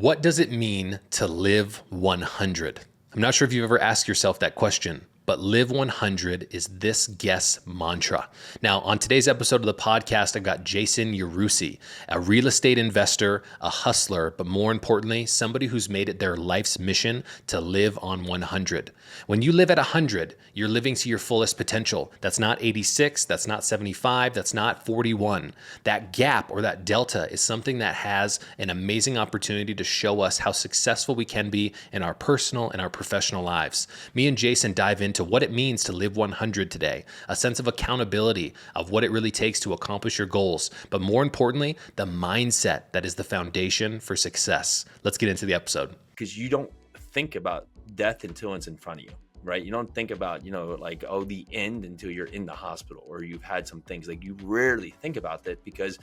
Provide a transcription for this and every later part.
What does it mean to live 100? I'm not sure if you've ever asked yourself that question, but Live 100 is this guest's mantra. Now, on today's episode of the podcast, I've got Jason Yarusi, a real estate investor, a hustler, but more importantly, somebody who's made it their life's mission to live on 100. When you live at 100, you're living to your fullest potential. That's not 86, that's not 75, that's not 41. That gap or that delta is something that has an amazing opportunity to show us how successful we can be in our personal and our professional lives. Me and Jason dive into what it means to live 100 today, a sense of accountability of what it really takes to accomplish your goals, but more importantly, the mindset that is the foundation for success. Let's get into the episode. Because you don't think about death until it's in front of you, right? You don't think about, the end until you're in the hospital or you've had some things. Like, you rarely think about that because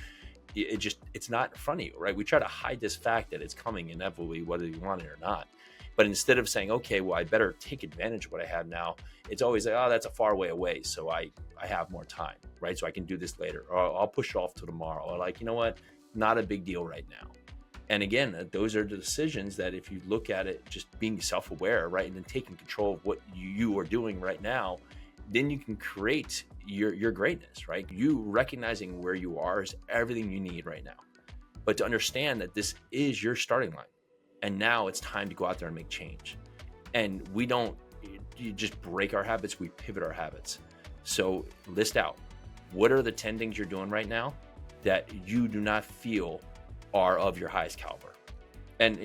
it's not in front of you, right? We try to hide this fact that it's coming inevitably, whether you want it or not. But instead of saying, okay, well, I better take advantage of what I have now, it's always like, oh, that's a far way away. So I have more time, right? So I can do this later, or I'll push it off to tomorrow. Or like, you know what? Not a big deal right now. And again, those are the decisions that if you look at it, just being self-aware, right? And then taking control of what you are doing right now, then you can create your greatness, right? You recognizing where you are is everything you need right now. But to understand that this is your starting line. And now it's time to go out there and make change. And you just break our habits, we pivot our habits. So list out, what are the 10 things you're doing right now that you do not feel are of your highest caliber? And,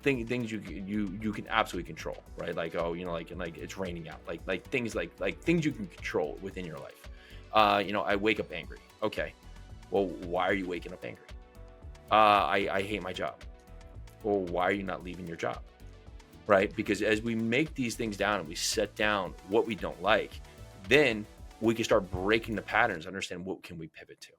things you can absolutely control, right? Like, like it's raining out, like things like things you can control within your life. I wake up angry. Okay. Well, why are you waking up angry? I hate my job. Well, why are you not leaving your job? Right? Because as we make these things down and we set down what we don't like, then we can start breaking the patterns, understand what can we pivot to.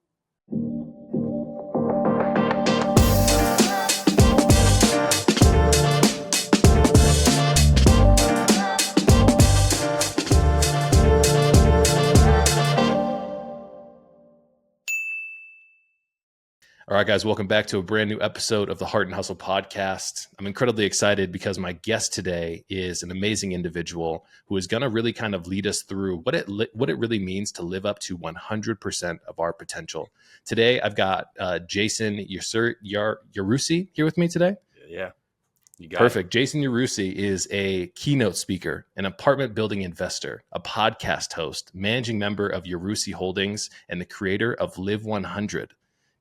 All right, guys, welcome back to a brand new episode of the Hart Hustle podcast. I'm incredibly excited because my guest today is an amazing individual who is going to really kind of lead us through what it really means to live up to 100% of our potential. Today, I've got Jason Yarusi here with me today. Yeah, you got Perfect. it. Jason Yarusi is a keynote speaker, an apartment building investor, a podcast host, managing member of Yarusi Holdings, and the creator of Live 100.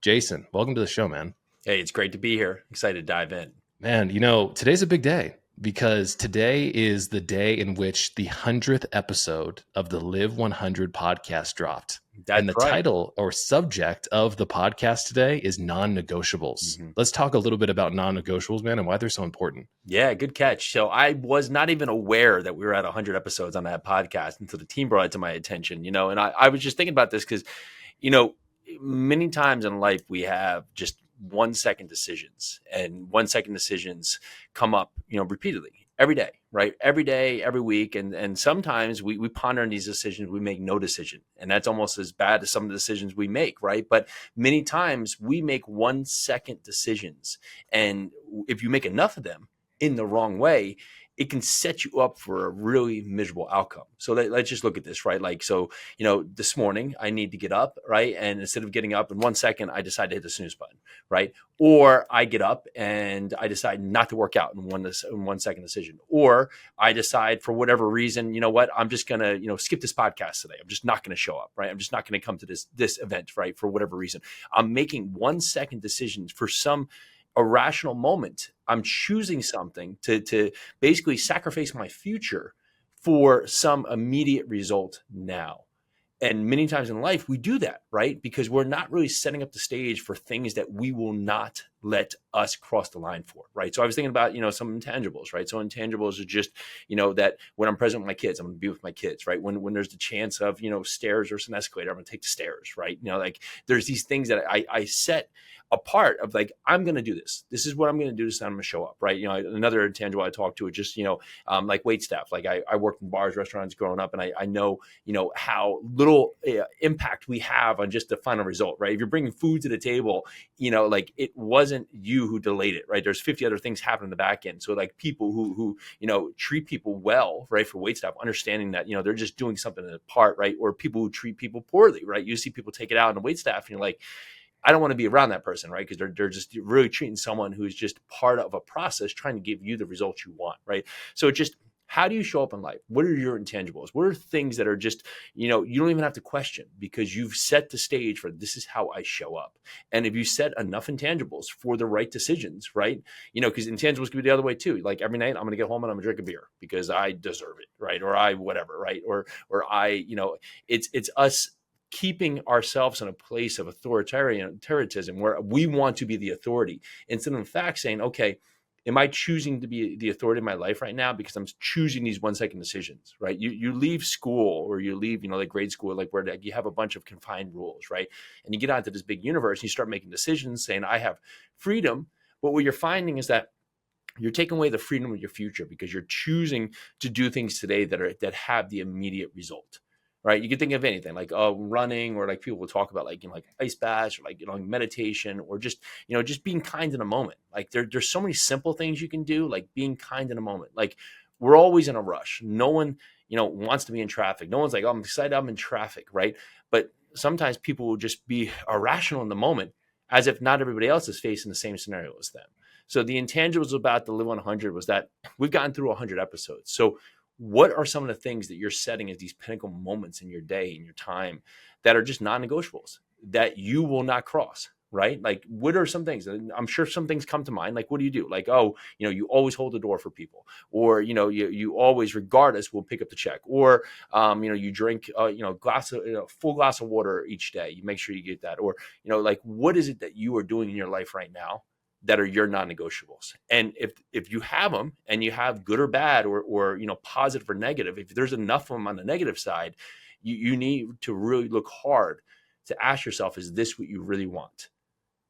Jason, welcome to the show, man. Hey, it's great to be here. Excited to dive in. Man, today's a big day because today is the day in which the 100th episode of the Live 100 podcast dropped. And the title or subject of the podcast today is non-negotiables. Mm-hmm. Let's talk a little bit about non-negotiables, man, and why they're so important. Yeah, good catch. So I was not even aware that we were at 100 episodes on that podcast until the team brought it to my attention, and I was just thinking about this because, many times in life we have just 1 second decisions, and 1 second decisions come up, repeatedly every day, right? Every day, every week. And sometimes we ponder on these decisions, we make no decision. And that's almost as bad as some of the decisions we make, right? But many times we make 1 second decisions. And if you make enough of them in the wrong way, it can set you up for a really miserable outcome. So let's just look at this, right? Like, so, this morning I need to get up, right? And instead of getting up in 1 second, I decide to hit the snooze button, right? Or I get up and I decide not to work out in 1 second decision. Or I decide for whatever reason, I'm just going to, skip this podcast today. I'm just not going to show up, right? I'm just not going to come to this event, right? For whatever reason, I'm making 1 second decisions for some irrational moment. I'm choosing something to basically sacrifice my future for some immediate result now. And many times in life, we do that, right? Because we're not really setting up the stage for things that we will not let us cross the line for, right? So I was thinking about, some intangibles, right? So intangibles are just, that when I'm present with my kids, I'm going to be with my kids, right? When there's the chance of, stairs or some escalator, I'm going to take the stairs, right? Like there's these things that I set a part of like, I'm going to do this. This is what I'm going to do. This time I'm going to show up. Right. Another intangible I talked to is just, like wait staff. Like I worked in bars, restaurants growing up, and I know, how little impact we have on just the final result. Right. If you're bringing food to the table, like it wasn't you who delayed it. Right. There's 50 other things happening in the back end. So like people who treat people well, right, for wait staff, understanding that, they're just doing something in a part, right? Or people who treat people poorly, right? You see people take it out on the wait staff and you're like, I don't want to be around that person, right? Because they're just really treating someone who's just part of a process trying to give you the results you want, right? So just how do you show up in life? What are your intangibles? What are things that are just, you don't even have to question because you've set the stage for this is how I show up. And if you set enough intangibles for the right decisions, right? Because intangibles can be the other way too. Like every night I'm going to get home and I'm going to drink a beer because I deserve it, right? Or I whatever, right? Or I, it's us keeping ourselves in a place of authoritarianism where we want to be the authority instead of in fact saying, okay, am I choosing to be the authority in my life right now because I'm choosing these 1 second decisions, right? You leave school or you leave, like grade school, like where you have a bunch of confined rules, right? And you get out to this big universe and you start making decisions saying, I have freedom. But what you're finding is that you're taking away the freedom of your future because you're choosing to do things today that have the immediate result. Right. You can think of anything like running, or like people will talk about like, like ice baths, or like, meditation, or just, just being kind in a moment. Like there's so many simple things you can do, like being kind in a moment. Like we're always in a rush. No one, wants to be in traffic. No one's like, oh, I'm excited I'm in traffic. Right. But sometimes people will just be irrational in the moment as if not everybody else is facing the same scenario as them. So the intangibles about the Live 100 was that we've gotten through 100 episodes. So what are some of the things that you're setting as these pinnacle moments in your day and your time that are just non-negotiables that you will not cross, right? Like what are some things? I'm sure some things come to mind. Like what do you do? Like, oh, you always hold the door for people, or, you always, regardless, will pick up the check, or, you drink, full glass of water each day. You make sure you get that, or, like what is it that you are doing in your life right now that are your non-negotiables? And if you have them and you have good or bad, or positive or negative, if there's enough of them on the negative side, you need to really look hard to ask yourself, is this what you really want?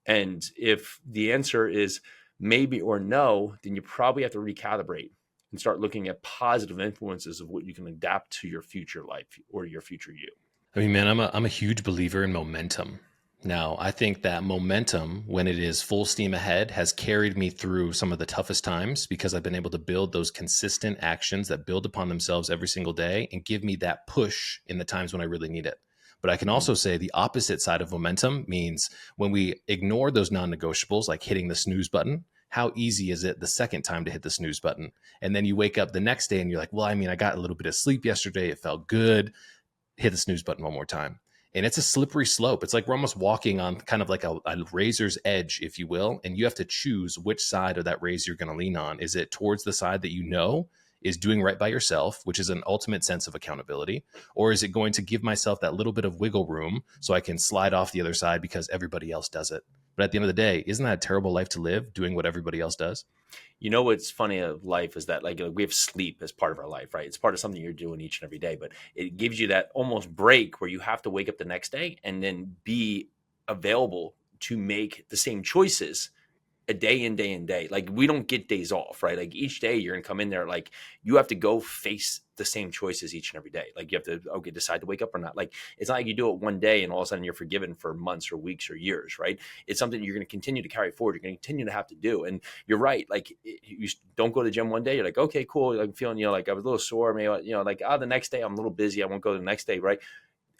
And if the answer is maybe or no, then you probably have to recalibrate and start looking at positive influences of what you can adapt to your future life or your future you. I mean, man, I'm a huge believer in momentum. Now, I think that momentum, when it is full steam ahead, has carried me through some of the toughest times because I've been able to build those consistent actions that build upon themselves every single day and give me that push in the times when I really need it. But I can also say the opposite side of momentum means when we ignore those non-negotiables, like hitting the snooze button, how easy is it the second time to hit the snooze button? And then you wake up the next day and you're like, well, I mean, I got a little bit of sleep yesterday. It felt good. Hit the snooze button one more time. And it's a slippery slope. It's like we're almost walking on kind of like a razor's edge, if you will. And you have to choose which side of that razor you're going to lean on. Is it towards the side that is doing right by yourself, which is an ultimate sense of accountability? Or is it going to give myself that little bit of wiggle room so I can slide off the other side because everybody else does it? But at the end of the day, isn't that a terrible life to live, doing what everybody else does? What's funny of life is that like we have sleep as part of our life, right? It's part of something you're doing each and every day, but it gives you that almost break where you have to wake up the next day and then be available to make the same choices a day in, day in, day. Like we don't get days off, right? Like each day you're going to come in there, like you have to go face the same choices each and every day. Like you have to, decide to wake up or not. Like it's not like you do it one day and all of a sudden you're forgiven for months or weeks or years, right? It's something you're going to continue to carry forward. You're going to continue to have to do. And you're right. Like you don't go to the gym one day. You're like, okay, cool. Like I'm feeling, like I was a little sore. Maybe, like, the next day I'm a little busy. I won't go the next day, right?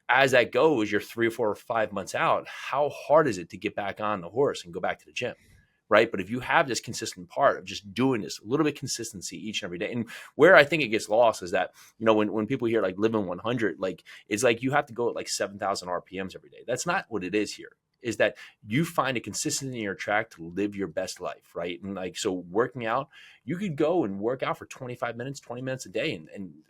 As that goes, you're 3 or 4 or 5 months out. How hard is it to get back on the horse and go back to the gym? Right. But if you have this consistent part of just doing this, a little bit of consistency each and every day. And where I think it gets lost is that, when people hear like living 100, like it's like you have to go at like 7,000 RPMs every day. That's not what it is here. Is that you find a consistency in your track to live your best life, right? And like, so working out, you could go and work out for 25 minutes, 20 minutes a day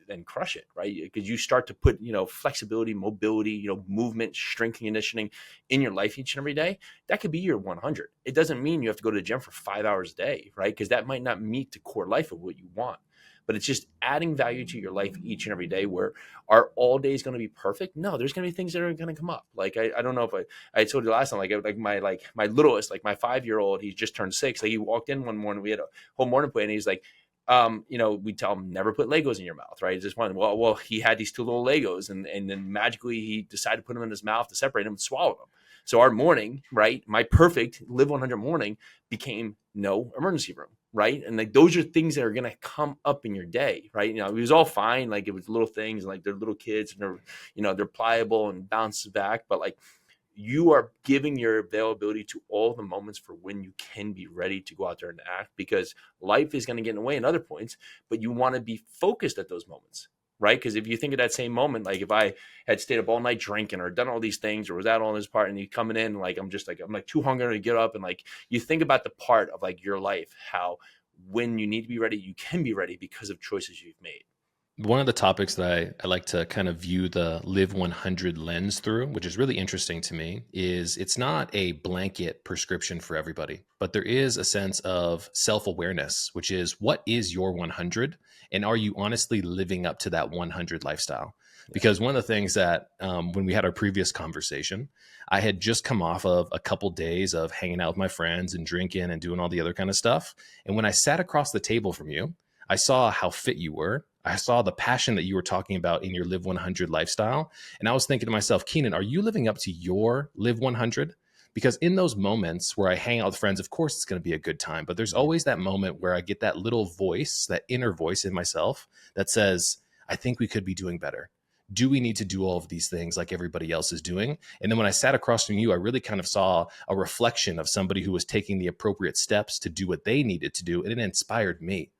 and crush it, right? Because you start to put, flexibility, mobility, movement, strength conditioning in your life each and every day. That could be your 100. It doesn't mean you have to go to the gym for 5 hours a day, right? Because that might not meet the core life of what you want. but it's just adding value to your life each and every day. Where are all days going to be perfect? No, there's going to be things that are going to come up. Like I don't know if I told you last time, like my littlest, like my 5-year-old, he's just turned 6. Like he walked in one morning, we had a whole morning play, and he's like, we tell him never put Legos in your mouth, right? It's just one. Well, he had these 2 little Legos, and then magically he decided to put them in his mouth to separate them and swallow them. So our morning, right, my perfect live 100 morning became no emergency room, right? And like those are things that are gonna come up in your day, right? It was all fine, like it was little things, and like they're little kids, and they're pliable and bounces back, but like you are giving your availability to all the moments for when you can be ready to go out there and act, because life is going to get in the way in other points, but you want to be focused at those moments, right? Because if you think of that same moment, like if I had stayed up all night drinking or done all these things or was out on this part, and you coming in, like I'm too hungry to get up, and like you think about the part of like your life, how when you need to be ready, you can be ready because of choices you've made. One of the topics that I like to kind of view the Live 100 lens through, which is really interesting to me, is it's not a blanket prescription for everybody, but there is a sense of self-awareness, which is what is your 100? And are you honestly living up to that 100 lifestyle? Because one of the things that when we had our previous conversation, I had just come off of a couple days of hanging out with my friends and drinking and doing all the other kind of stuff. And when I sat across the table from you, I saw how fit you were. I saw the passion that you were talking about in your Live 100 lifestyle. And I was thinking to myself, Keenan, are you living up to your Live 100? Because in those moments where I hang out with friends, of course, it's going to be a good time. But there's always that moment where I get that little voice, that inner voice in myself that says, I think we could be doing better. Do we need to do all of these things like everybody else is doing? And then when I sat across from you, I really kind of saw a reflection of somebody who was taking the appropriate steps to do what they needed to do. And it inspired me.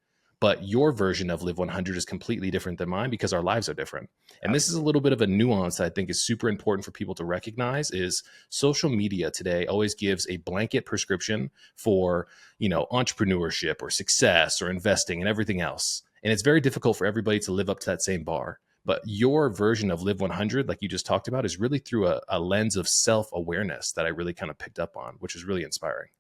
But your version of Live 100 is completely different than mine because our lives are different. And this is a little bit of a nuance that I think is super important for people to recognize is social media today always gives a blanket prescription for, entrepreneurship or success or investing and everything else. And it's very difficult for everybody to live up to that same bar. But your version of Live 100, like you just talked about, is really through a lens of self-awareness that I really kind of picked up on, which is really inspiring.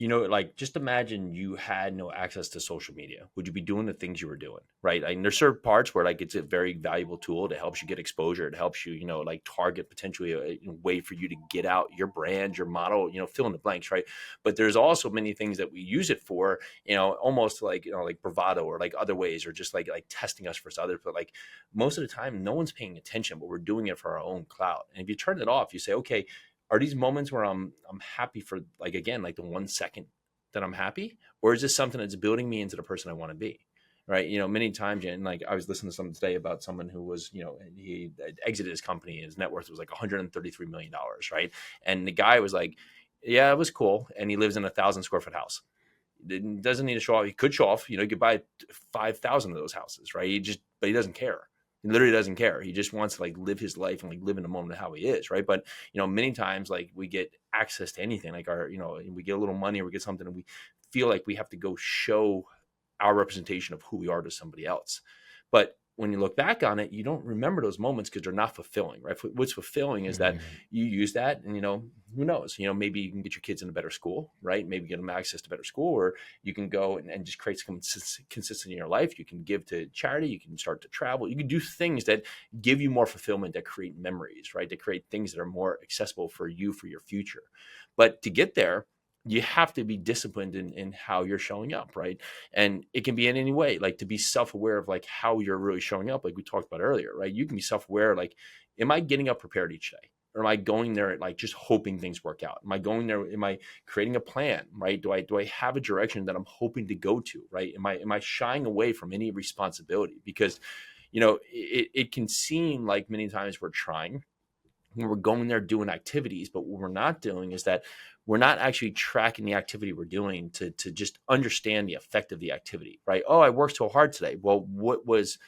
Like just imagine you had no access to social media. Would you be doing the things you were doing? Right. And there's certain parts where like it's a very valuable tool that helps you get exposure. It helps you, like target potentially a way for you to get out your brand, your model, fill in the blanks. Right. But there's also many things that we use it for, almost like, like bravado or like other ways, or just like testing us for others. But like most of the time, no one's paying attention, but we're doing it for our own clout. And if you turn it off, you say, okay, are these moments where I'm happy for like, again, like the 1 second that I'm happy, or is this something that's building me into the person I want to be? Right. Many times, and like I was listening to something today about someone who was, he exited his company. His net worth was like $133 million. Right. And the guy was like, yeah, it was cool. And he lives in 1,000 square foot house. Doesn't need to show off. He could show off, he could buy 5,000 of those houses. Right. But he doesn't care. He literally doesn't care. He just wants to like live his life and like live in the moment of how he is. Right. But, many times like we get access to anything, like we get a little money or we get something, and we feel like we have to go show our representation of who we are to somebody else. But when you look back on it, you don't remember those moments because they're not fulfilling, right? What's fulfilling is that you use that, and who knows, maybe you can get your kids in a better school, right? Maybe get them access to better school, or you can go and just create some consistency in your life. You can give to charity, you can start to travel, you can do things that give you more fulfillment, that create memories, right? To create things that are more accessible for you, for your future. But to get there, you have to be disciplined in how you're showing up, right? And it can be in any way, like to be self-aware of like how you're really showing up, like we talked about earlier, right? You can be self-aware, like, am I getting up prepared each day? Or am I going there like just hoping things work out? Am I going there? Am I creating a plan, right? Do I have a direction that I'm hoping to go to, right? Am I shying away from any responsibility? Because, it can seem like many times we're trying, when we're going there doing activities, but what we're not doing is that we're not actually tracking the activity we're doing to just understand the effect of the activity, right? Oh, I worked so hard today. Well, what was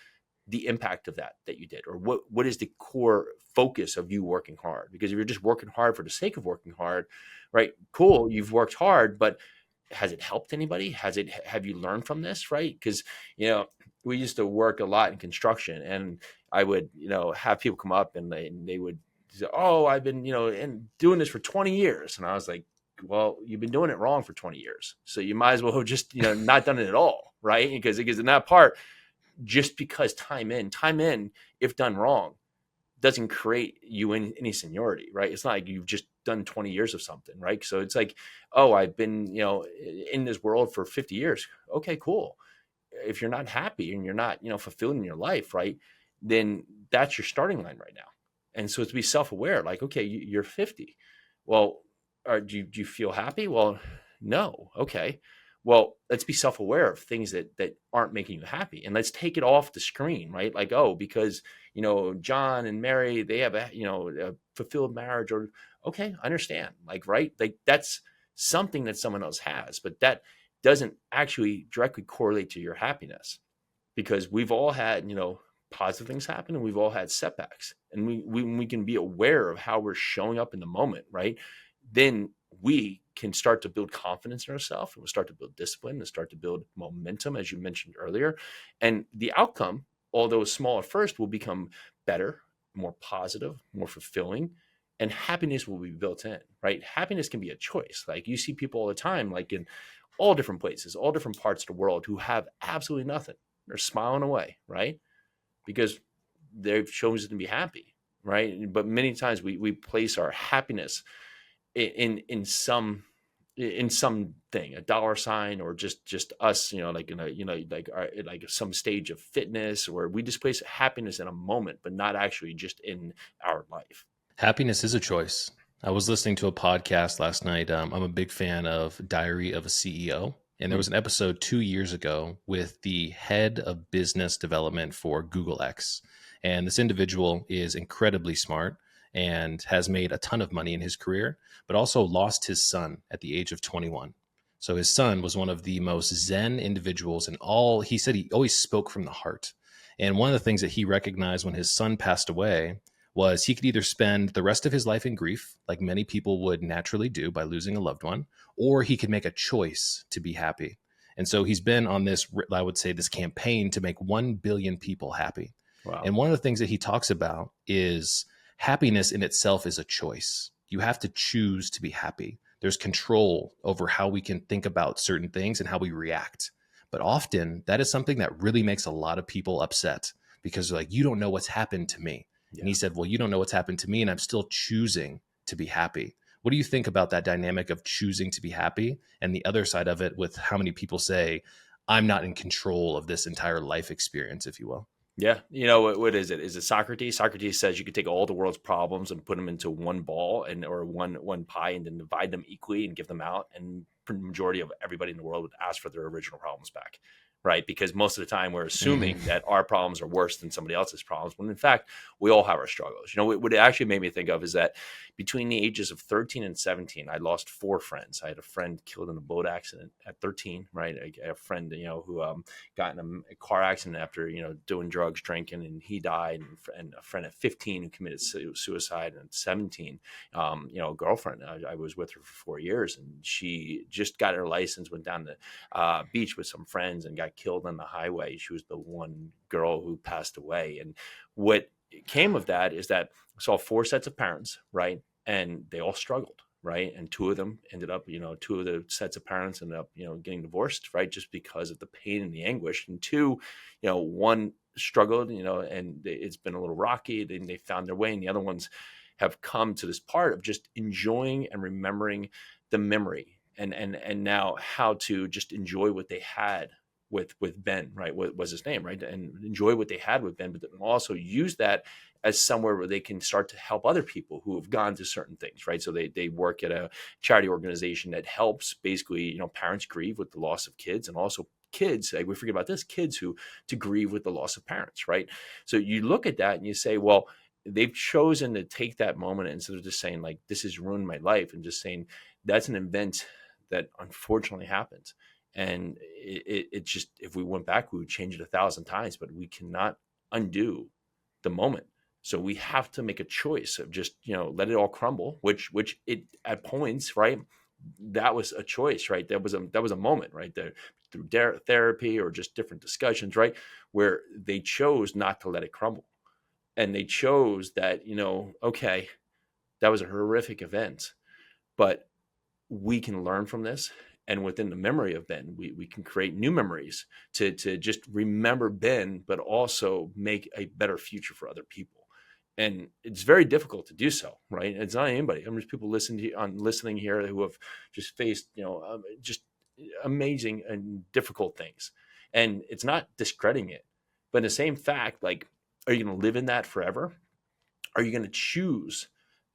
the impact of that you did? Or what is the core focus of you working hard? Because if you're just working hard for the sake of working hard, right? Cool, you've worked hard, but has it helped anybody? Have you learned from this, right? Because, we used to work a lot in construction, and I would, have people come up and they would say, oh, I've been, doing this for 20 years. And I was like, well, you've been doing it wrong for 20 years. So you might as well have just, not done it at all. Right. Because in that part, just because time in, if done wrong, doesn't create you in any seniority, right? It's not like you've just done 20 years of something, right? So it's like, oh, I've been, in this world for 50 years. Okay, cool. If you're not happy and you're not, fulfilled in your life, right? Then that's your starting line right now. And so to be self-aware, like, okay, you're 50. Well, do you feel happy? Well, no. Okay. Well, let's be self-aware of things that aren't making you happy, and let's take it off the screen, right? Like, oh, because John and Mary, they have a fulfilled marriage, or okay, I understand, like, right, like that's something that someone else has, but that doesn't actually directly correlate to your happiness, because we've all had positive things happen, and we've all had setbacks, and we can be aware of how we're showing up in the moment, right? Then we can start to build confidence in ourselves, and we'll start to build discipline and start to build momentum, as you mentioned earlier. And the outcome, although small at first, will become better, more positive, more fulfilling, and happiness will be built in, right? Happiness can be a choice. Like, you see people all the time, like in all different places, all different parts of the world, who have absolutely nothing. They're smiling away, right? Because they've chosen to be happy, right? But many times we place our happiness in some thing, a dollar sign, or just us, like in a like some stage of fitness, where we just place happiness in a moment, but not actually just in our life. Happiness is a choice. I was listening to a podcast last night. I'm a big fan of Diary of a CEO. And there Hmm. was an episode 2 years ago with the head of business development for Google X. And this individual is incredibly smart and has made a ton of money in his career, but also lost his son at the age of 21. So his son was one of the most Zen individuals, and he said he always spoke from the heart. And one of the things that he recognized when his son passed away was he could either spend the rest of his life in grief, like many people would naturally do by losing a loved one, or he could make a choice to be happy. And so he's been on this, I would say, this campaign to make 1 billion people happy. Wow. And one of the things that he talks about is happiness in itself is a choice. You have to choose to be happy. There's control over how we can think about certain things and how we react. But often that is something that really makes a lot of people upset, because they're like, you don't know what's happened to me. And Yeah. he said, well, you don't know what's happened to me, and I'm still choosing to be happy. What do you think about that dynamic of choosing to be happy, and the other side of it with how many people say, I'm not in control of this entire life experience, if you will? Yeah. What is it? Is it Socrates? Socrates says you could take all the world's problems and put them into one ball, or one pie, and then divide them equally and give them out. And the majority of everybody in the world would ask for their original problems back. Right. Because most of the time we're assuming Mm-hmm. that our problems are worse than somebody else's problems, when in fact, we all have our struggles. What it actually made me think of is that between the ages of 13 and 17, I lost 4 friends. I had a friend killed in a boat accident at 13. Right. I had a friend, who got in a car accident after doing drugs, drinking, and he died. And a friend at 15 who committed suicide. And at 17, a girlfriend, I was with her for 4 years, and she just got her license, went down the beach with some friends, and got killed on the highway. She was the one girl who passed away. And what came of that is that I saw 4 sets of parents, right? And they all struggled, right? And 2 of them ended up, 2 of the sets of parents ended up, getting divorced, right? Just because of the pain and the anguish. And 2, one struggled, and it's been a little rocky. Then they found their way, and the other ones have come to this part of just enjoying and remembering the memory, and now how to just enjoy what they had with Ben, right? What was his name, right? And enjoy what they had with Ben, but then also use that as somewhere where they can start to help other people who have gone to certain things, right? So they work at a charity organization that helps basically, parents grieve with the loss of kids, and also kids, like we forget about this, kids who to grieve with the loss of parents, right? So you look at that and you say, well, they've chosen to take that moment, instead of just saying like, this has ruined my life, and just saying that's an event that unfortunately happens. And it just, if we went back, we would change it 1,000 times, but we cannot undo the moment. So we have to make a choice of just, let it all crumble, which it at points, right? That was a choice, right? That was a moment, right? There, through therapy or just different discussions, right? Where they chose not to let it crumble. And they chose that, okay, that was a horrific event, but we can learn from this, And within the memory of Ben, we can create new memories to just remember Ben, but also make a better future for other people. And it's very difficult to do so, right? It's not anybody. I mean, there's people listening here who have just faced, just amazing and difficult things, and it's not discrediting it, but in the same fact, like, are you going to live in that forever? Are you going to choose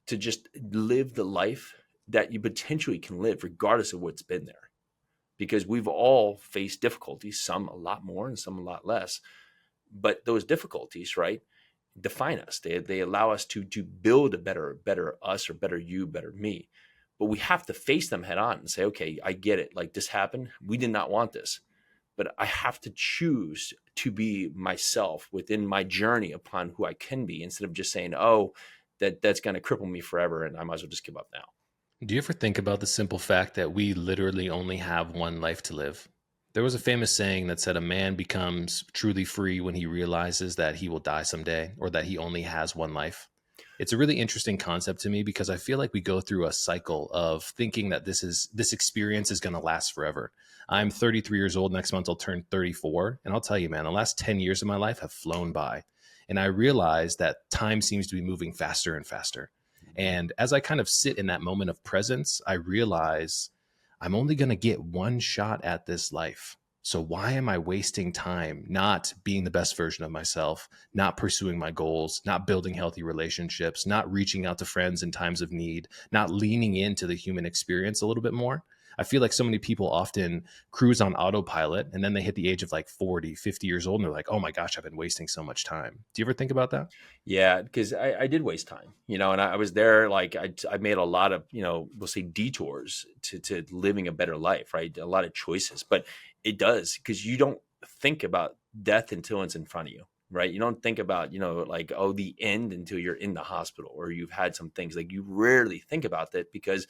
to just live the life that you potentially can live, regardless of what's been there? Because we've all faced difficulties, some a lot more and some a lot less. But those difficulties, right, define us. They allow us to build a better us, or better you, better me. But we have to face them head on and say, okay, I get it. Like, this happened. We did not want this, but I have to choose to be myself within my journey upon who I can be, instead of just saying, oh, that's going to cripple me forever and I might as well just give up now. Do you ever think about the simple fact that we literally only have one life to live? There was a famous saying that said a man becomes truly free when he realizes that he will die someday, or that he only has one life. It's a really interesting concept to me because I feel like we go through a cycle of thinking that this experience is going to last forever. I'm 33 years old. Next month I'll turn 34, and I'll tell you, man, the last 10 years of my life have flown by, and I realize that time seems to be moving faster and faster. And as I kind of sit in that moment of presence, I realize I'm only going to get one shot at this life. So why am I wasting time not being the best version of myself, not pursuing my goals, not building healthy relationships, not reaching out to friends in times of need, not leaning into the human experience a little bit more? I feel like so many people often cruise on autopilot, and then they hit the age of like 40, 50 years old, and they're like, oh my gosh, I've been wasting so much time. Do you ever think about that? Yeah, because I did waste time, and I was there. Like, I made a lot of, we'll say, detours to living a better life, right? A lot of choices, but it does, because you don't think about death until it's in front of you, right? You don't think about, like, oh, the end until you're in the hospital or you've had some things. Like, you rarely think about that because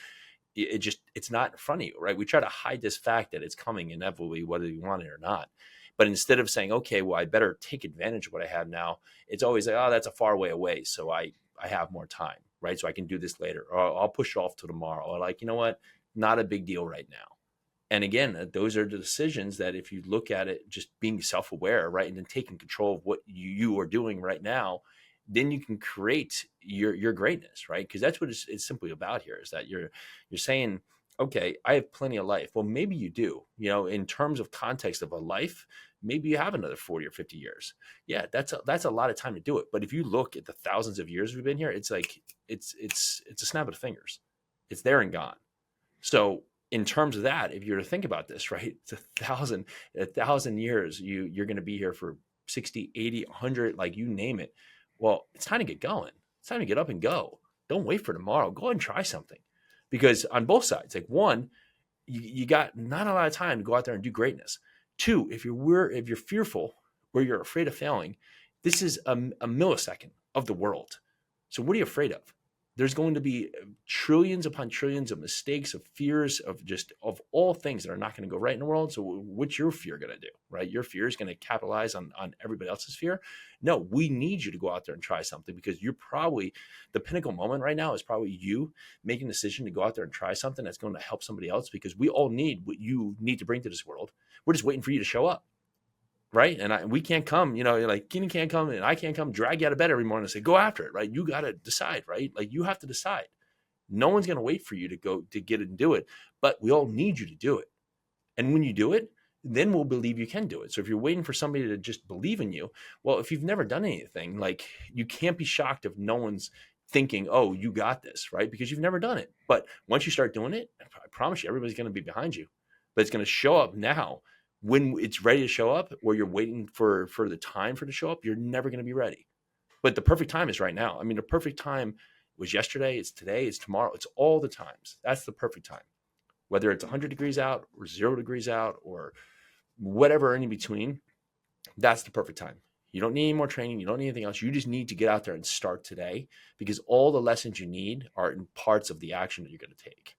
it's not in front of you, right? We try to hide this fact that it's coming inevitably, whether you want it or not. But instead of saying, okay, well, I better take advantage of what I have now, it's always like, oh, that's a far way away, so I have more time, right? So I can do this later, or I'll push it off to tomorrow, or, like, you know what, not a big deal right now. And again, those are the decisions that, if you look at it, just being self-aware, right, and then taking control of what you are doing right now, then you can create your greatness, right? Because that's what it's simply about here, is that you're saying, okay, I have plenty of life. Well, maybe you do, in terms of context of a life, maybe you have another 40 or 50 years. Yeah, that's a lot of time to do it. But if you look at the thousands of years we've been here, it's like it's a snap of the fingers. It's there and gone. So in terms of that, if you're to think about this, right, it's a thousand years, you're going to be here for 60, 80, 100, like, you name it. Well, it's time to get going. It's time to get up and go. Don't wait for tomorrow. Go ahead and try something. Because on both sides, like, one, you got not a lot of time to go out there and do greatness. Two, if you're fearful or you're afraid of failing, this is a millisecond of the world. So what are you afraid of? There's going to be trillions upon trillions of mistakes, of fears, of all things that are not going to go right in the world. So what's your fear going to do, right? Your fear is going to capitalize on everybody else's fear. No, we need you to go out there and try something, because you're probably, the pinnacle moment right now is probably you making a decision to go out there and try something that's going to help somebody else, because we all need what you need to bring to this world. We're just waiting for you to show up. Right. And we can't come, like, Keenan can't come and I can't come drag you out of bed every morning and say, go after it. Right. You got to decide. Right. Like, you have to decide. No one's going to wait for you to go to get it and do it, but we all need you to do it. And when you do it, then we'll believe you can do it. So if you're waiting for somebody to just believe in you, well, if you've never done anything, like, you can't be shocked if no one's thinking, oh, you got this, right? Because you've never done it. But once you start doing it, I promise you, everybody's going to be behind you, but it's going to show up now. When it's ready to show up, or you're waiting for the time for it to show up, you're never going to be ready. But the perfect time is right now. I mean, the perfect time was yesterday, it's today, it's tomorrow, it's all the times. That's the perfect time. Whether it's 100 degrees out or 0 degrees out or whatever in between, that's the perfect time. You don't need any more training. You don't need anything else. You just need to get out there and start today, because all the lessons you need are in parts of the action that you're going to take.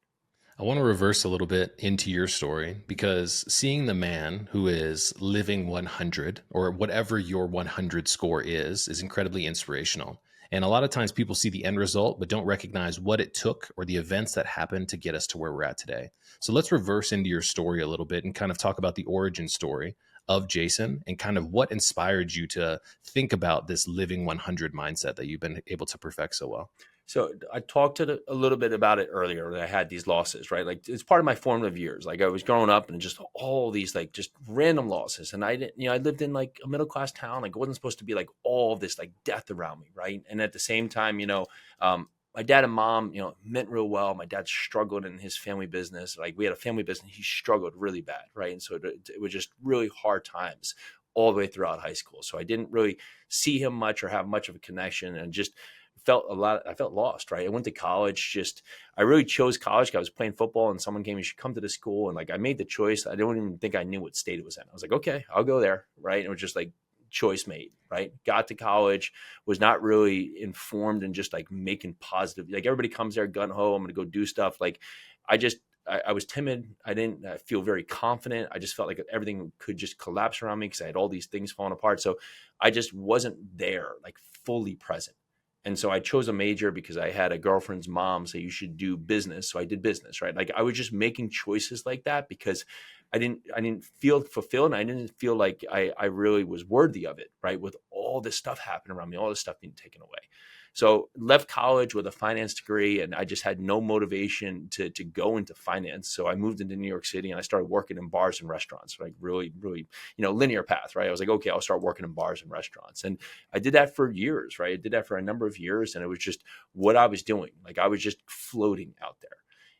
I want to reverse a little bit into your story, because seeing the man who is living 100, or whatever your 100 score is incredibly inspirational. And a lot of times people see the end result, but don't recognize what it took or the events that happened to get us to where we're at today. So let's reverse into your story a little bit and kind of talk about the origin story of Jason and kind of what inspired you to think about this living 100 mindset that you've been able to perfect so well. So I talked a little bit about it earlier that I had these losses, right? Like it's part of my formative years. Like I was growing up and just all these like just random losses. And I didn't, I lived in like a middle class town. Like it wasn't supposed to be like all this like death around me, right? And at the same time, my dad and mom, meant real well. My dad struggled in his family business. Like we had a family business. He struggled really bad, right? And so it was just really hard times all the way throughout high school. So I didn't really see him much or have much of a connection, and just I felt lost, right? I went to college. I really chose college. I was playing football and someone came, you should come to the school. And like, I made the choice. I don't even think I knew what state it was in. I was like, okay, I'll go there. Right. And it was just like choice made, right? Got to college, was not really informed and just like making positive, like everybody comes there gun ho, I'm going to go do stuff. Like I was timid. I didn't feel very confident. I just felt like everything could just collapse around me because I had all these things falling apart. So I just wasn't there, like fully present. And so I chose a major because I had a girlfriend's mom say you should do business. So I did business, right? Like I was just making choices like that because I didn't feel fulfilled. And I didn't feel like I really was worthy of it, right? With all this stuff happening around me, all this stuff being taken away. So left college with a finance degree, and I just had no motivation to go into finance. So I moved into New York City and I started working in bars and restaurants, like really, really, linear path, right? I was like, okay, I'll start working in bars and restaurants. And I did that for years, right? I did that for a number of years. And it was just what I was doing. Like I was just floating out there.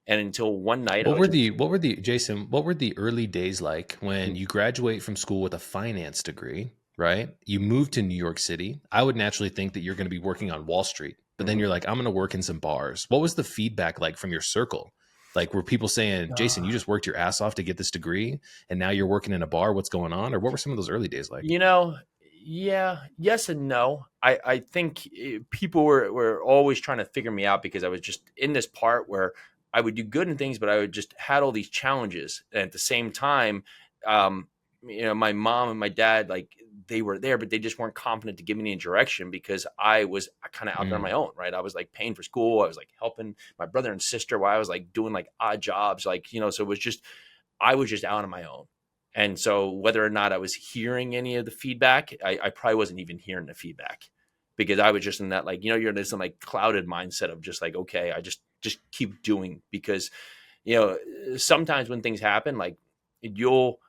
And until one night, Jason, what were the early days like when you graduate from school with a finance degree, right? You move to New York City. I would naturally think that you're going to be working on Wall Street, but then you're like, I'm going to work in some bars. What was the feedback like from your circle? Like, were people saying, Jason, you just worked your ass off to get this degree and now you're working in a bar? What's going on? Or what were some of those early days like? Yeah, yes and no. I think people were always trying to figure me out because I was just in this part where I would do good in things, but I would just had all these challenges. And at the same time, my mom and my dad, like they were there, but they just weren't confident to give me any direction because I was kind of out there on my own, right? I was like paying for school. I was like helping my brother and sister while I was like doing like odd jobs, like, so it was just, I was just out on my own. And so whether or not I was hearing any of the feedback, I probably wasn't even hearing the feedback because I was just in that, like, you're in this like clouded mindset of just like, okay, I just keep doing because, sometimes when things happen, like you'll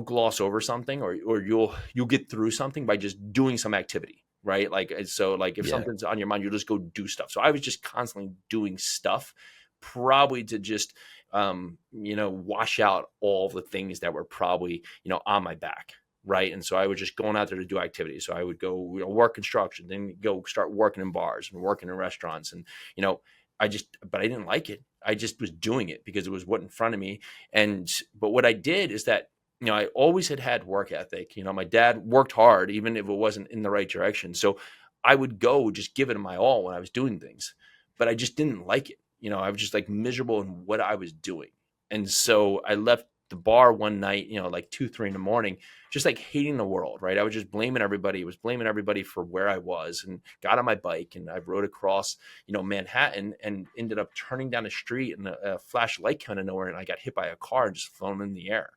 gloss over something or you'll get through something by just doing some activity. Right. Like, so like if something's on your mind, you'll just go do stuff. So I was just constantly doing stuff probably to just, wash out all the things that were probably, on my back. Right. And so I was just going out there to do activities. So I would go, work construction, then go start working in bars and working in restaurants. And, but I didn't like it. I just was doing it because it was what in front of me. But what I did is that, I always had work ethic. My dad worked hard, even if it wasn't in the right direction. So I would go just give it my all when I was doing things, but I just didn't like it. I was just like miserable in what I was doing. And so I left the bar one night, like 2, 3 in the morning, just like hating the world, right? I was just blaming everybody. I was blaming everybody for where I was, and got on my bike and I rode across, Manhattan, and ended up turning down the street, and a flashlight came out of nowhere, and I got hit by a car and just flown in the air.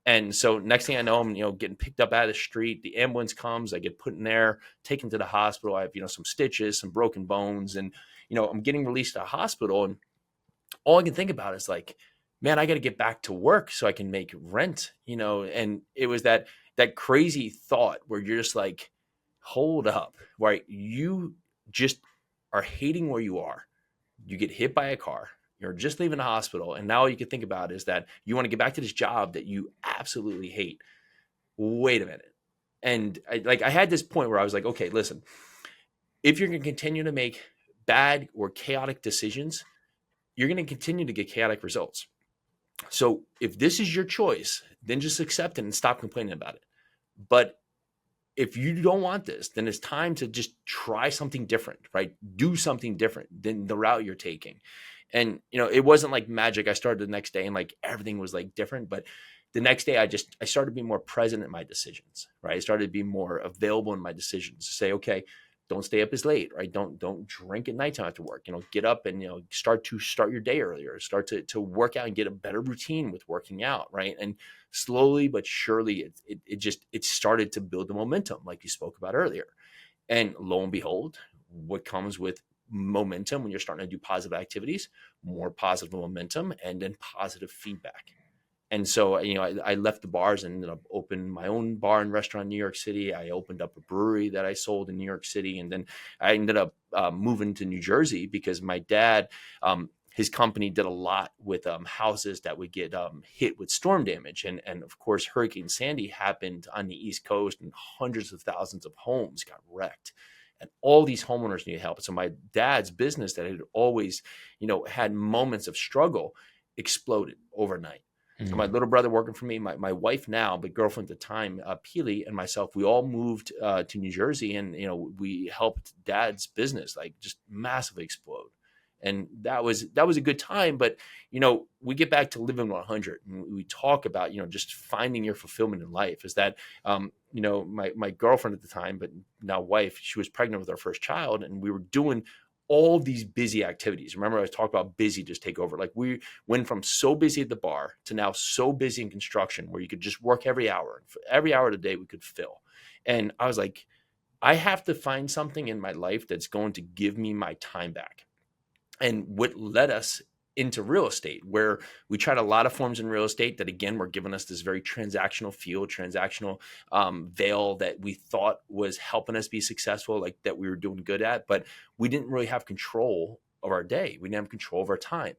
And so next thing I know, I'm, getting picked up out of the street. The ambulance comes, I get put in there, taken to the hospital. I have, some stitches, some broken bones, and, I'm getting released to the hospital. And all I can think about is like, man, I got to get back to work so I can make rent, and it was that crazy thought where you're just like, hold up, right? You just are hating where you are. You get hit by a car. You're just leaving the hospital. And now all you can think about is that you want to get back to this job that you absolutely hate. Wait a minute. And I had this point where I was like, okay, listen, if you're going to continue to make bad or chaotic decisions, you're going to continue to get chaotic results. So if this is your choice, then just accept it and stop complaining about it. But if you don't want this, then it's time to just try something different, right? Do something different than the route you're taking. And, it wasn't like magic. I started the next day and like everything was like different. But the next day I started to be more present in my decisions, right? I started to be more available in my decisions to say, okay, don't stay up as late, right? Don't drink at nighttime after work. Get up and start your day earlier. Start to work out and get a better routine with working out, right? And slowly but surely, it started to build the momentum, like you spoke about earlier. And lo and behold, what comes with momentum when you're starting to do positive activities, more positive momentum, and then positive feedback. And so, I left the bars and ended up opening my own bar and restaurant in New York City. I opened up a brewery that I sold in New York City. And then I ended up moving to New Jersey because my dad, his company did a lot with houses that would get hit with storm damage. And of course, Hurricane Sandy happened on the East Coast and hundreds of thousands of homes got wrecked. And all these homeowners needed help. So my dad's business that had always, had moments of struggle exploded overnight. So my little brother working for me, my wife now, but girlfriend at the time, Peely, and myself, we all moved to New Jersey, and we helped Dad's business like just massively explode. And that was a good time. But we get back to living 100, and we talk about just finding your fulfillment in life. Is that my girlfriend at the time, but now wife, she was pregnant with our first child, and we were doing all these busy activities. Remember, I was talking about busy just take over. Like we went from so busy at the bar to now so busy in construction where you could just work every hour. Every hour of the day we could fill. And I was like, I have to find something in my life that's going to give me my time back. And what led us into real estate, where we tried a lot of forms in real estate that, again, were giving us this very transactional feel, transactional veil that we thought was helping us be successful, like that we were doing good at, but we didn't really have control of our day. We didn't have control of our time.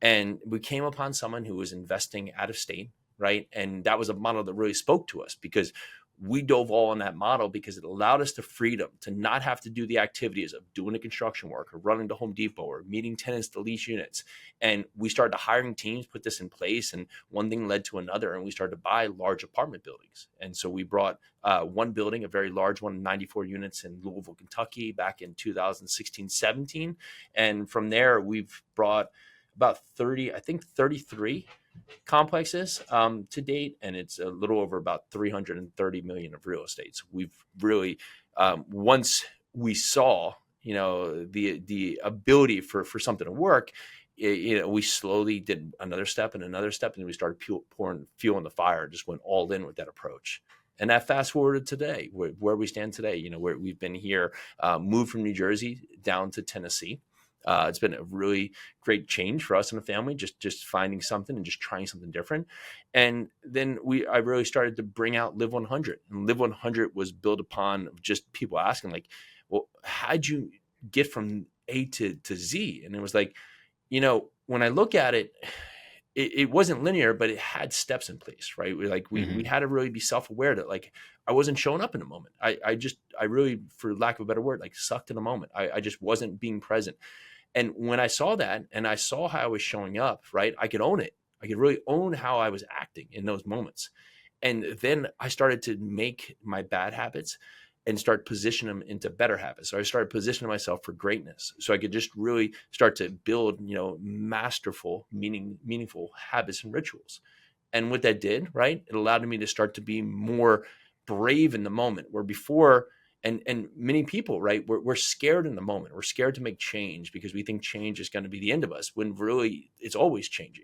And we came upon someone who was investing out of state, right? And that was a model that really spoke to us because we dove all on that model because it allowed us the freedom to not have to do the activities of doing the construction work or running to Home Depot or meeting tenants to lease units. And we started hiring teams, put this in place, and one thing led to another, and we started to buy large apartment buildings. And so we brought one building, a very large one, 94 units in Louisville, Kentucky, back in 2016-17. And from there, we've brought about 33 complexes to date, and it's a little over about 330 million of real estate. So we've really once we saw the ability for something to work, we slowly did another step and another step, and we started pouring fuel on the fire, just went all in with that approach. And that fast forwarded today, where we stand today, where we've been here, moved from New Jersey down to Tennessee. It's been a really great change for us in the family, just finding something and just trying something different. And then I really started to bring out Live 100. And Live 100 was built upon just people asking like, well, how'd you get from A to Z? And it was like, when I look at it, it wasn't linear, but it had steps in place, right? We had to really be self-aware that like, I wasn't showing up in the moment. I really, for lack of a better word, like sucked in the moment. I just wasn't being present. And when I saw that and I saw how I was showing up, right, I could own it. I could really own how I was acting in those moments. And then I started to make my bad habits and start positioning them into better habits. So I started positioning myself for greatness. So I could just really start to build, masterful, meaningful habits and rituals. And what that did, right, it allowed me to start to be more brave in the moment, where before, and many people, right, we're scared in the moment. We're scared to make change because we think change is going to be the end of us, when really it's always changing.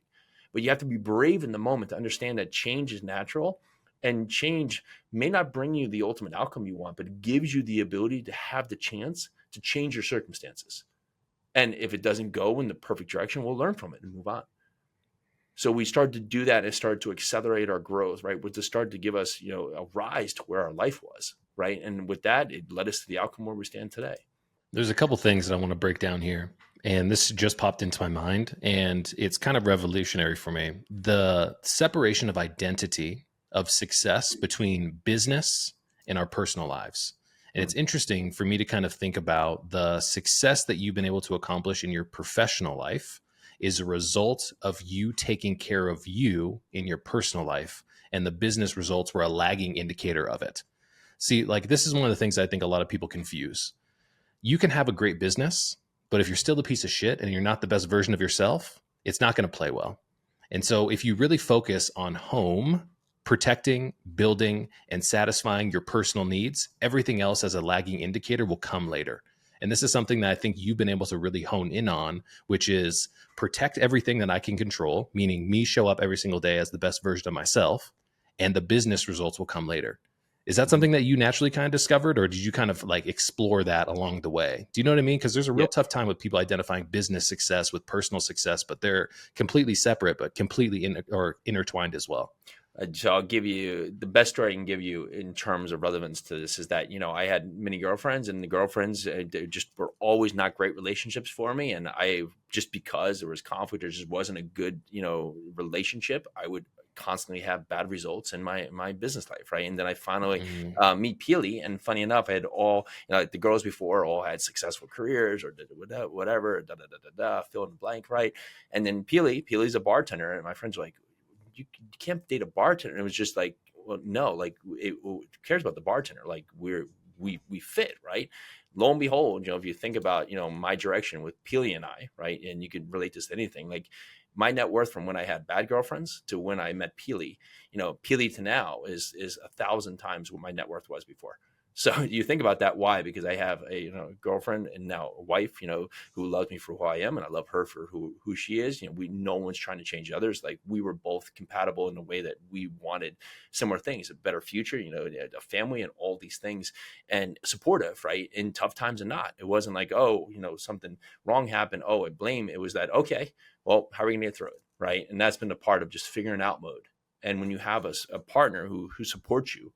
But you have to be brave in the moment to understand that change is natural, and change may not bring you the ultimate outcome you want, but it gives you the ability to have the chance to change your circumstances. And if it doesn't go in the perfect direction, we'll learn from it and move on. So we started to do that, and it started to accelerate our growth, right? Which started to give us, a rise to where our life was, right? And with that, it led us to the outcome where we stand today. There's a couple things that I want to break down here, and this just popped into my mind, and it's kind of revolutionary for me. The separation of identity of success between business and our personal lives. And it's interesting for me to kind of think about the success that you've been able to accomplish in your professional life is a result of you taking care of you in your personal life, and the business results were a lagging indicator of it. See, like this is one of the things I think a lot of people confuse. You can have a great business, but if you're still a piece of shit and you're not the best version of yourself, it's not going to play well. And so if you really focus on home protecting, building, and satisfying your personal needs, everything else as a lagging indicator will come later. And this is something that I think you've been able to really hone in on, which is protect everything that I can control, meaning me show up every single day as the best version of myself, and the business results will come later. Is that something that you naturally kind of discovered, or did you kind of like explore that along the way? Do you know what I mean? Because there's a real tough time with people identifying business success with personal success, but they're completely separate, but completely intertwined as well. So I'll give you the best story I can give you in terms of relevance to this is that, I had many girlfriends, and the girlfriends they just were always not great relationships for me. And I, just because there was conflict, there just wasn't a good, relationship, I would constantly have bad results in my business life. Right. And then I finally meet Peely. And funny enough, I had all, like the girls before all had successful careers or whatever, fill in the blank. Right. And then Peely's a bartender. And my friends were like, you can't date a bartender. And it was just like, well, no, like who cares about the bartender? Like we fit, right? Lo and behold, if you think about, my direction with Peely and I, right? And you could relate this to anything, like my net worth from when I had bad girlfriends to when I met Peely, Peely to now is 1,000 times what my net worth was before. So you think about that. Why? Because I have a girlfriend and now a wife, who loves me for who I am, and I love her for who she is. No one's trying to change others. Like we were both compatible in a way that we wanted similar things, a better future, a family and all these things, and supportive, right? In tough times and not. It wasn't like, oh, something wrong happened. Oh, I blame. It was that, okay, well, how are we gonna get through it, right? And that's been a part of just figuring out mode. And when you have a partner who supports you,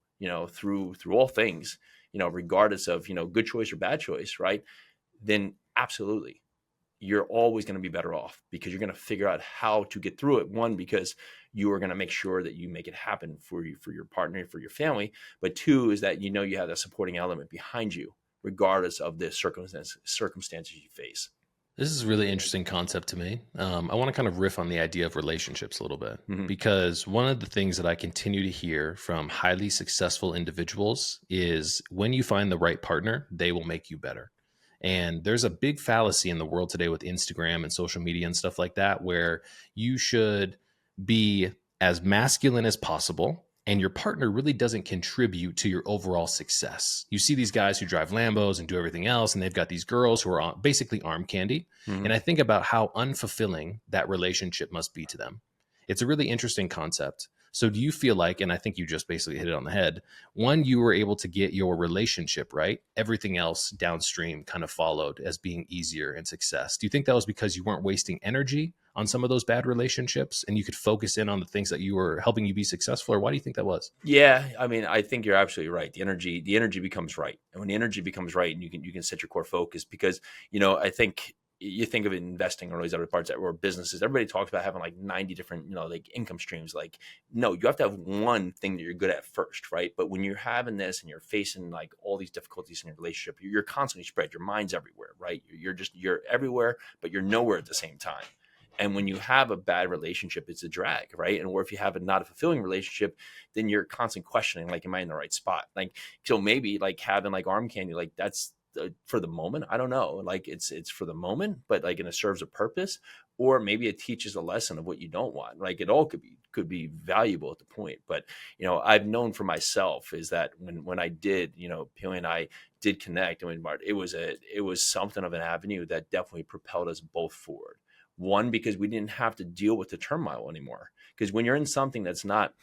through all things, regardless of, good choice or bad choice, right? Then absolutely, you're always going to be better off because you're going to figure out how to get through it. One, because you are going to make sure that you make it happen for you, for your partner, for your family. But two is that, you have that supporting element behind you, regardless of the circumstances you face. This is a really interesting concept to me. I want to kind of riff on the idea of relationships a little bit, because one of the things that I continue to hear from highly successful individuals is when you find the right partner, they will make you better. And there's a big fallacy in the world today with Instagram and social media and stuff like that, where you should be as masculine as possible, and your partner really doesn't contribute to your overall success. You see these guys who drive Lambos and do everything else, and they've got these girls who are basically arm candy. And I think about how unfulfilling that relationship must be to them. It's a really interesting concept. So do you feel like, and I think you just basically hit it on the head, when you were able to get your relationship right, everything else downstream kind of followed as being easier and success? Do you think that was because you weren't wasting energy on some of those bad relationships and you could focus in on the things that you were helping you be successful? Or why do you think that was? Yeah, I mean, I think you're absolutely right. The energy becomes right. And when the energy becomes right, and you can set your core focus, because, I think you think of investing or all these other parts or businesses, everybody talks about having like 90 different, like income streams. Like, no, you have to have one thing that you're good at first, right? But when you're having this and you're facing like all these difficulties in your relationship, you're constantly spread. Your mind's everywhere, right? You're everywhere, but you're nowhere at the same time. And when you have a bad relationship, it's a drag, right? And or if you have not a fulfilling relationship, then you're constantly questioning, like, am I in the right spot? Like, so maybe like having like arm candy, like that's for the moment. I don't know. Like it's for the moment, but like, and it serves a purpose, or maybe it teaches a lesson of what you don't want. Like it all could be valuable at the point. But, I've known for myself is that when I did, Peely and I did connect, and it was something of an avenue that definitely propelled us both forward. One, because we didn't have to deal with the turmoil anymore. Because when you're in something that's not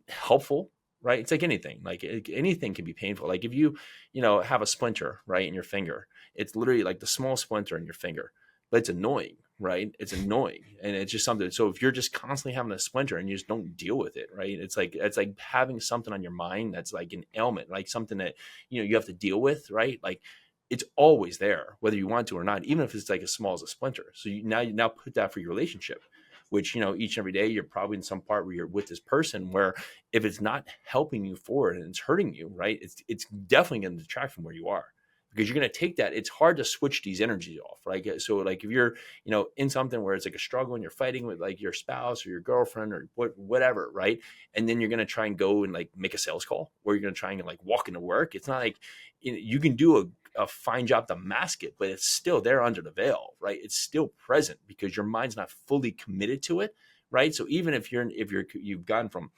helpful, right? It's like anything. Like anything can be painful. Like if you have a splinter, right, in your finger, it's literally like the small splinter in your finger, but it's annoying, right? It's annoying, and it's just something. So if you're just constantly having a splinter and you just don't deal with it, right? It's like having something on your mind that's like an ailment, like something that you have to deal with, right? Like it's always there, whether you want to or not, even if it's like as small as a splinter. So you now put that for your relationship, which, each and every day you're probably in some part where you're with this person where if it's not helping you forward and it's hurting you, right, it's definitely going to detract from where you are, because you're going to take that. It's hard to switch these energies off, right? So like if you're, in something where it's like a struggle and you're fighting with like your spouse or your girlfriend or whatever, right? And then you're going to try and go and like make a sales call, or you're going to try and like walk into work. It's not like you can do a fine job to mask it, but it's still there under the veil, right? It's still present because your mind's not fully committed to it, right? So even if you've gone from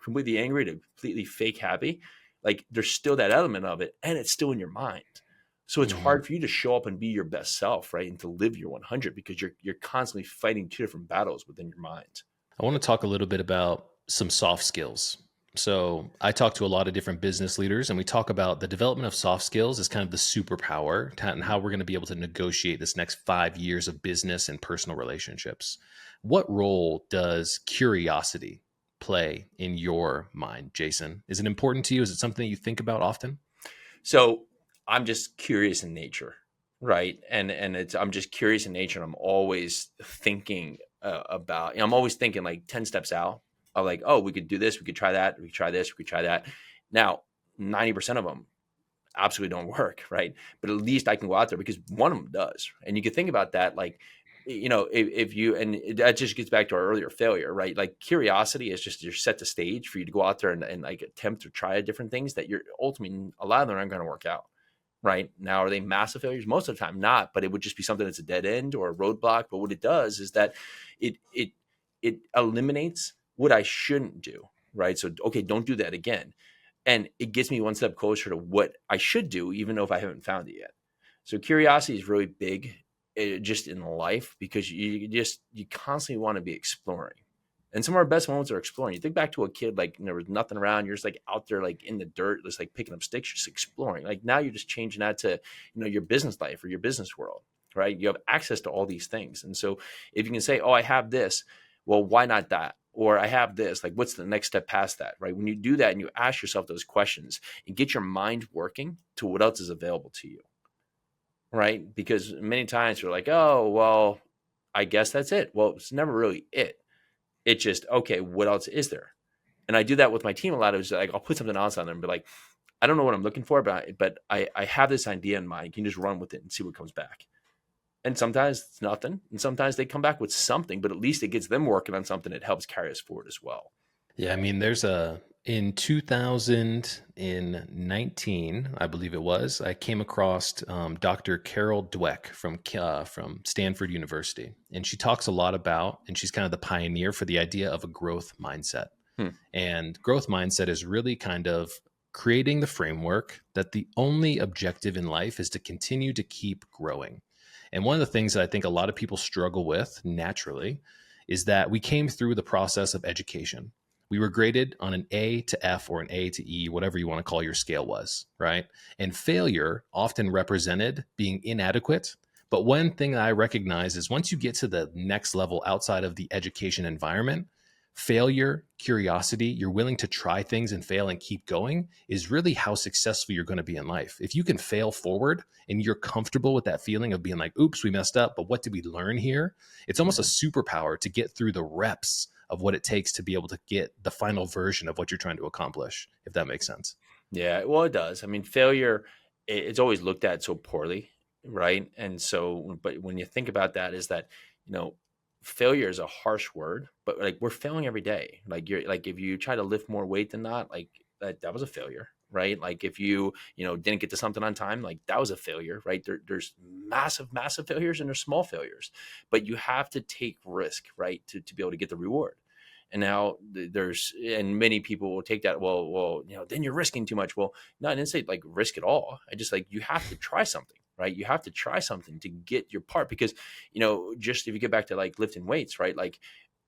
completely angry to completely fake happy, like there's still that element of it, and it's still in your mind. So it's Mhm. hard for you to show up and be your best self, right? And to live your 100 because you're constantly fighting two different battles within your mind. I want to talk a little bit about some soft skills. So, I talk to a lot of different business leaders, and we talk about the development of soft skills as kind of the superpower and how we're going to be able to negotiate this next 5 years of business and personal relationships. What role does curiosity play in your mind, Jason? Is it important to you? Is it something that you think about often? So I'm just curious in nature, right? And it's I'm just curious in nature, and I'm always thinking about. I'm always thinking like 10 steps out. Of like, oh, we could do this, we could try that, we could try this, we could try that. Now, 90% of them absolutely don't work, right? But at least I can go out there because one of them does. And you can think about that, like, if you, that just gets back to our earlier failure, right? Like curiosity is just, you're set the stage for you to go out there and like attempt to try different things that you're ultimately, a lot of them aren't going to work out. Right now, are they massive failures? Most of the time, not. But it would just be something that's a dead end or a roadblock. But what it does is that it eliminates what I shouldn't do. Right. So okay, don't do that again, and it gets me one step closer to what I should do, even though if I haven't found it yet. So curiosity is really big, just in life, because you constantly want to be exploring. And some of our best moments are exploring. You think back to a kid, like there was nothing around. You're just like out there, like in the dirt, just like picking up sticks, just exploring. Like now you're just changing that to, your business life or your business world, right? You have access to all these things. And so if you can say, oh, I have this, well, why not that? Or I have this, like, what's the next step past that, right? When you do that and you ask yourself those questions and get your mind working to what else is available to you, right? Because many times you're like, oh, well, I guess that's it. Well, it's never really it. It's just, okay, what else is there? And I do that with my team a lot. It was like, I'll put something else on there and be like, I don't know what I'm looking for, but I have this idea in mind. You can just run with it and see what comes back. And sometimes it's nothing. And sometimes they come back with something, but at least it gets them working on something that helps carry us forward as well. Yeah, I mean, in 2019, I believe it was, I came across Dr. Carol Dweck from Stanford University, and she talks a lot about, and she's kind of the pioneer for the idea of a growth mindset. Hmm. And growth mindset is really kind of creating the framework that the only objective in life is to continue to keep growing. And one of the things that I think a lot of people struggle with naturally is that we came through the process of education. We were graded on an A to F or an A to E, whatever you want to call your scale was, right? And failure often represented being inadequate. But one thing that I recognize is once you get to the next level outside of the education environment, failure, curiosity, you're willing to try things and fail and keep going is really how successful you're going to be in life. If you can fail forward and you're comfortable with that feeling of being like, oops, we messed up, but what did we learn here? It's almost a superpower to get through the reps of what it takes to be able to get the final version of what you're trying to accomplish, if that makes sense. Yeah, well, it does. I mean, failure, it's always looked at so poorly, right? And so, but when you think about that, is that, you know, failure is a harsh word, but like we're failing every day. Like you're like, if you try to lift more weight than not, like that was a failure, right? Like if you didn't get to something on time, like that was a failure, right? There's massive failures and there's small failures, but you have to take risk, right? To be able to get the reward. And now and many people will take that, well, then you're risking too much. Well, no, I didn't say like risk at all. I just like, you have to try something, right? You have to try something to get your part because, just if you get back to like lifting weights, right? Like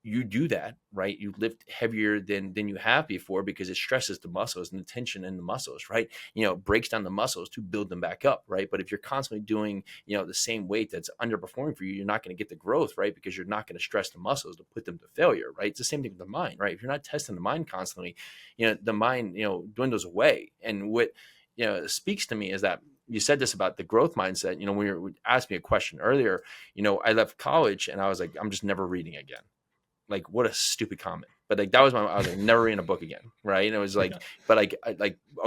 you do that, right? You lift heavier than you have before because it stresses the muscles and the tension in the muscles, right? Breaks down the muscles to build them back up, right? But if you're constantly doing, the same weight that's underperforming for you, you're not going to get the growth, right? Because you're not going to stress the muscles to put them to failure, right? It's the same thing with the mind, right? If you're not testing the mind constantly, the mind, dwindles away. And what, speaks to me is that you said this about the growth mindset. When you asked me a question earlier, I left college and I was like, I'm just never reading again. Like, what a stupid comment. But like that was I was like, never reading a book again, right? And it was like, but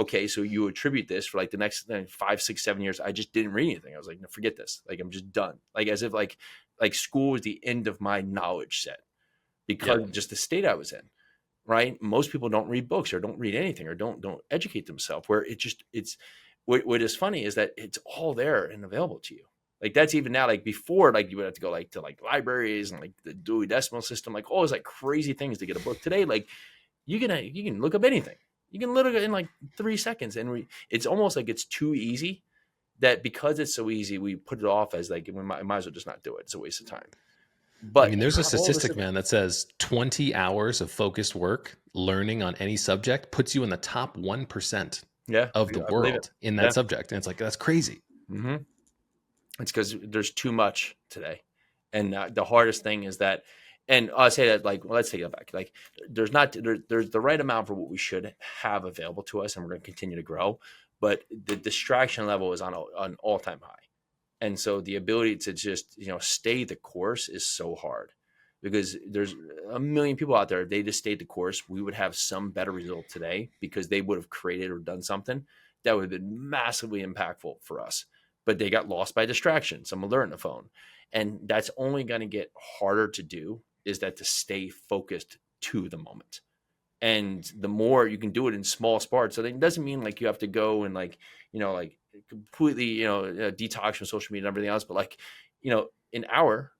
okay, so you attribute this for like the next 5, 6, 7 years. I just didn't read anything. I was like, no, forget this. Like I'm just done. Like as if like school was the end of my knowledge set because of just the state I was in. Right? Most people don't read books or don't read anything or don't educate themselves. Where it's what is funny is that it's all there and available to you. Like that's even now, like before, like you would have to go to libraries and like the Dewey Decimal System, like all those like crazy things to get a book. Today, like you can look up anything. You can literally in like 3 seconds, and it's almost like it's too easy that because it's so easy, we put it off as like might as well just not do it. It's a waste of time. I But mean, you there's a have all this. statistic, man, that says 20 hours of focused work learning on any subject puts you in the top 1% Yeah, of the I believe it. world in that Yeah. subject. And it's like, that's crazy. Mm-hmm. It's because there's too much today, and the hardest thing is that. And I'll say that like, well, let's take it back. Like, there's the right amount for what we should have available to us, and we're going to continue to grow. But the distraction level is on an all time high. And so the ability to just, stay the course is so hard because there's a million people out there. If they just stayed the course, we would have some better result today because they would have created or done something that would have been massively impactful for us. But they got lost by distraction, some alert on the phone. And that's only going to get harder to do, is that to stay focused to the moment. And the more you can do it in small parts, so it doesn't mean like you have to go and like, like completely, detox from social media and everything else. But like, an hour,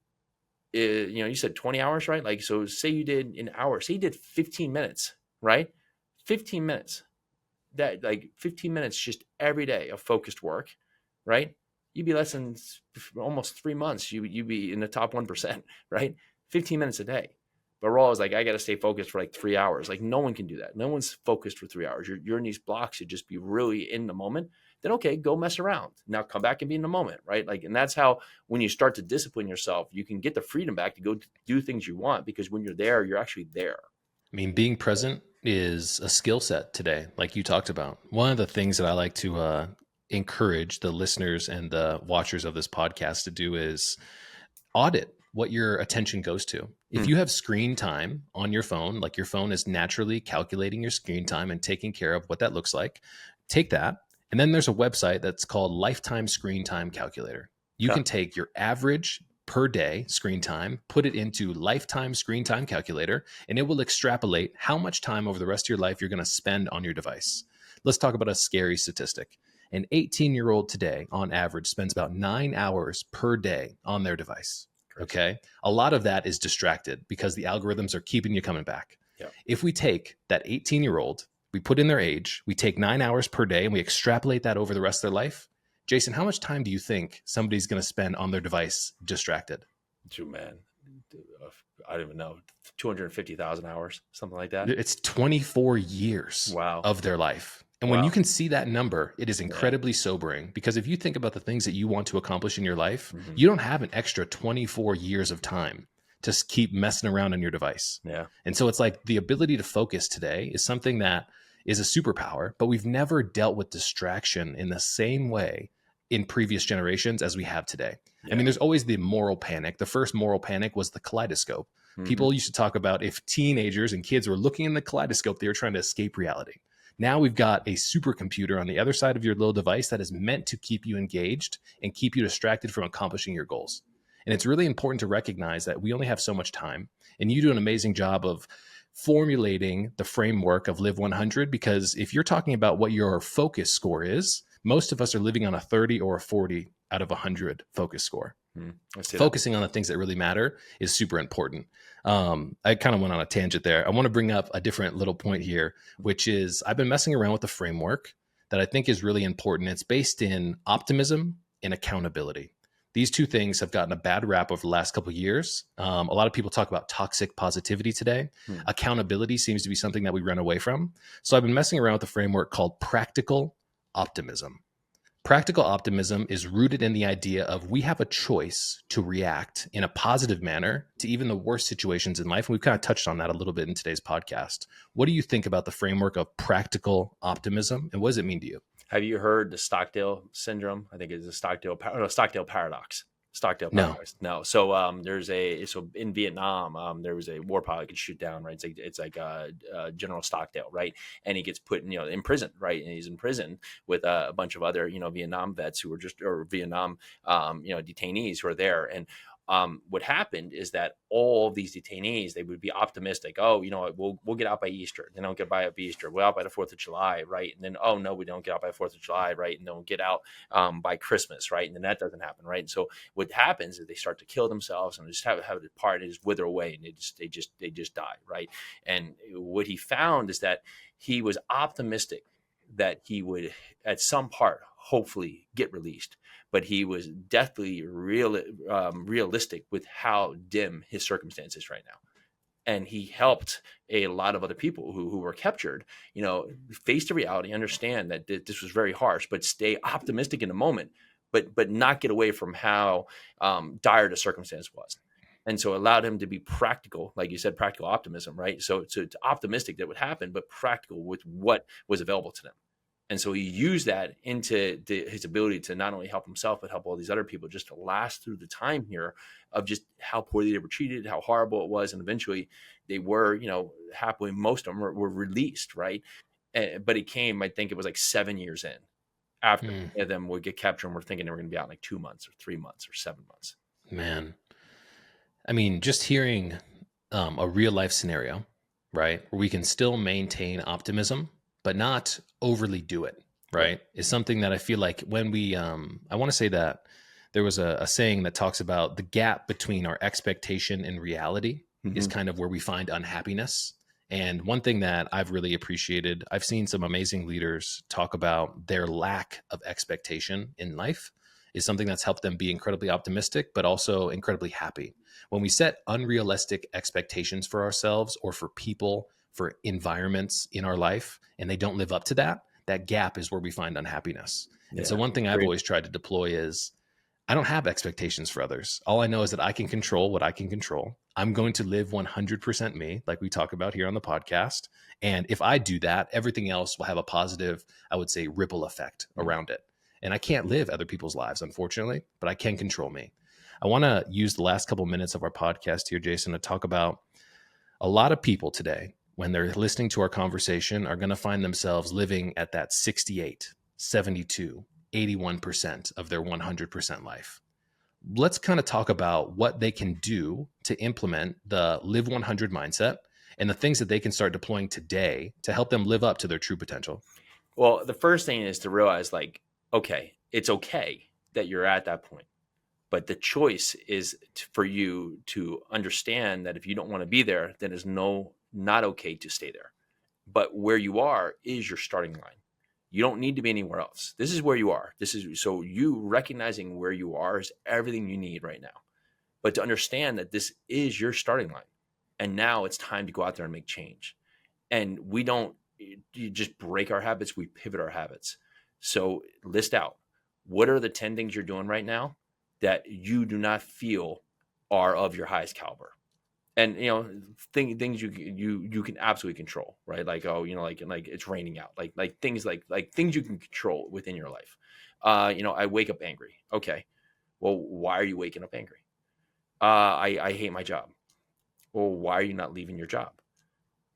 you said 20 hours, right? Like, so say you did an hour, say you did 15 minutes, right? 15 minutes, that like 15 minutes just every day of focused work, right? You'd be less than almost 3 months. You'd be in the top 1%, right? 15 minutes a day. But Raw is like, I got to stay focused for like 3 hours. Like, no one can do that. No one's focused for 3 hours. You're in these blocks. You just be really in the moment. Then, okay, go mess around. Now come back and be in the moment, right? Like, and that's how, when you start to discipline yourself, you can get the freedom back to go do things you want, because when you're there, you're actually there. I mean, being present is a skill set today, like you talked about. One of the things that I like to encourage the listeners and the watchers of this podcast to do is audit what your attention goes to. If you have screen time on your phone, like your phone is naturally calculating your screen time and taking care of what that looks like, take that. And then there's a website that's called Lifetime Screen Time Calculator. You can take your average per day screen time, put it into Lifetime Screen Time Calculator, and it will extrapolate how much time over the rest of your life you're going to spend on your device. Let's talk about a scary statistic. An 18-year-old today, on average, spends about 9 hours per day on their device. Okay. A lot of that is distracted because the algorithms are keeping you coming back. Yeah. If we take that 18-year-old, we put in their age, we take 9 hours per day, and we extrapolate that over the rest of their life, Jason, how much time do you think somebody's going to spend on their device distracted? Man, I don't even know, 250,000 hours, something like that. It's 24 years of their life. And when you can see that number, it is incredibly sobering, because if you think about the things that you want to accomplish in your life, you don't have an extra 24 years of time to keep messing around on your device. Yeah. And so it's like the ability to focus today is something that is a superpower, but we've never dealt with distraction in the same way in previous generations as we have today. Yeah. I mean, there's always the moral panic. The first moral panic was the kaleidoscope. People used to talk about if teenagers and kids were looking in the kaleidoscope, they were trying to escape reality. Now we've got a supercomputer on the other side of your little device that is meant to keep you engaged and keep you distracted from accomplishing your goals. And it's really important to recognize that we only have so much time. And you do an amazing job of formulating the framework of Live 100, because if you're talking about what your focus score is, most of us are living on a 30 or a 40 out of 100 focus score. Focusing on the things that really matter is super important. I kind of went on a tangent there. I want to bring up a different little point here, which is I've been messing around with a framework that I think is really important. It's based in optimism and accountability. These two things have gotten a bad rap over the last couple of years. A lot of people talk about toxic positivity today. Accountability seems to be something that we run away from. So I've been messing around with a framework called practical optimism. Practical optimism is rooted in the idea of we have a choice to react in a positive manner to even the worst situations in life. And we've kind of touched on that a little bit in today's podcast. What do you think about the framework of practical optimism, and what does it mean to you? Have you heard the Stockdale syndrome? I think it's the Stockdale paradox. Stockdale paradox. No. So so in Vietnam, there was a war pilot could shoot down, right? It's like General Stockdale, right? And he gets put in prison, right? And he's in prison with a bunch of other Vietnam vets who were Vietnam detainees who are there. And what happened is that all of these detainees, they would be optimistic. Oh, we'll get out by Easter. They don't get by Easter. We're out by the 4th of July, right? And then, oh no, we don't get out by 4th of July, right? And don't get out by Christmas, right? And then that doesn't happen, right? And so what happens is they start to kill themselves and just have the party just wither away, and they just die, right? And what he found is that he was optimistic that he would at some part hopefully get released, but he was deathly realistic with how dim his circumstances right now. And he helped a lot of other people who were captured, face the reality, understand that this was very harsh, but stay optimistic in the moment, but not get away from how dire the circumstance was. And so it allowed him to be practical, like you said, practical optimism, right? So it's optimistic that would happen, but practical with what was available to them. And so he used that into his ability to not only help himself, but help all these other people just to last through the time here of just how poorly they were treated, how horrible it was. And eventually they were, happily, most of them were released, right? But it came, I think it was like 7 years in after many of them would get captured, and we're thinking they were going to be out in like 2 months or 3 months or 7 months. Man. I mean, just hearing a real life scenario, right, where we can still maintain optimism, but not overly do it, right, is something that I feel like when we, I want to say that there was a saying that talks about the gap between our expectation and reality is kind of where we find unhappiness. And one thing that I've really appreciated, I've seen some amazing leaders talk about their lack of expectation in life is something that's helped them be incredibly optimistic, but also incredibly happy. When we set unrealistic expectations for ourselves or for people, for environments in our life, and they don't live up to that, that gap is where we find unhappiness. And so one thing I've always tried to deploy is I don't have expectations for others. All I know is that I can control what I can control. I'm going to live 100% me, like we talk about here on the podcast. And if I do that, everything else will have a positive, I would say, ripple effect around it. And I can't live other people's lives, unfortunately, but I can control me. I want to use the last couple minutes of our podcast here, Jason, to talk about a lot of people today, when they're listening to our conversation, are going to find themselves living at that 68, 72, 81% of their 100% life. Let's kind of talk about what they can do to implement the Live 100 mindset and the things that they can start deploying today to help them live up to their true potential. Well, the first thing is to realize, like, okay, it's okay that you're at that point, but the choice is for you to understand that if you don't want to be there, then it's not okay to stay there. But where you are is your starting line. You don't need to be anywhere else. This is where you are. So you recognizing where you are is everything you need right now. But to understand that this is your starting line, and now it's time to go out there and make change. And we don't just break our habits, we pivot our habits. So list out, what are the 10 things you're doing right now that you do not feel are of your highest caliber? And things you can absolutely control, right? Like, like it's raining out, like things like things you can control within your life. I wake up angry. Okay, well, why are you waking up angry? I hate my job. Well, why are you not leaving your job?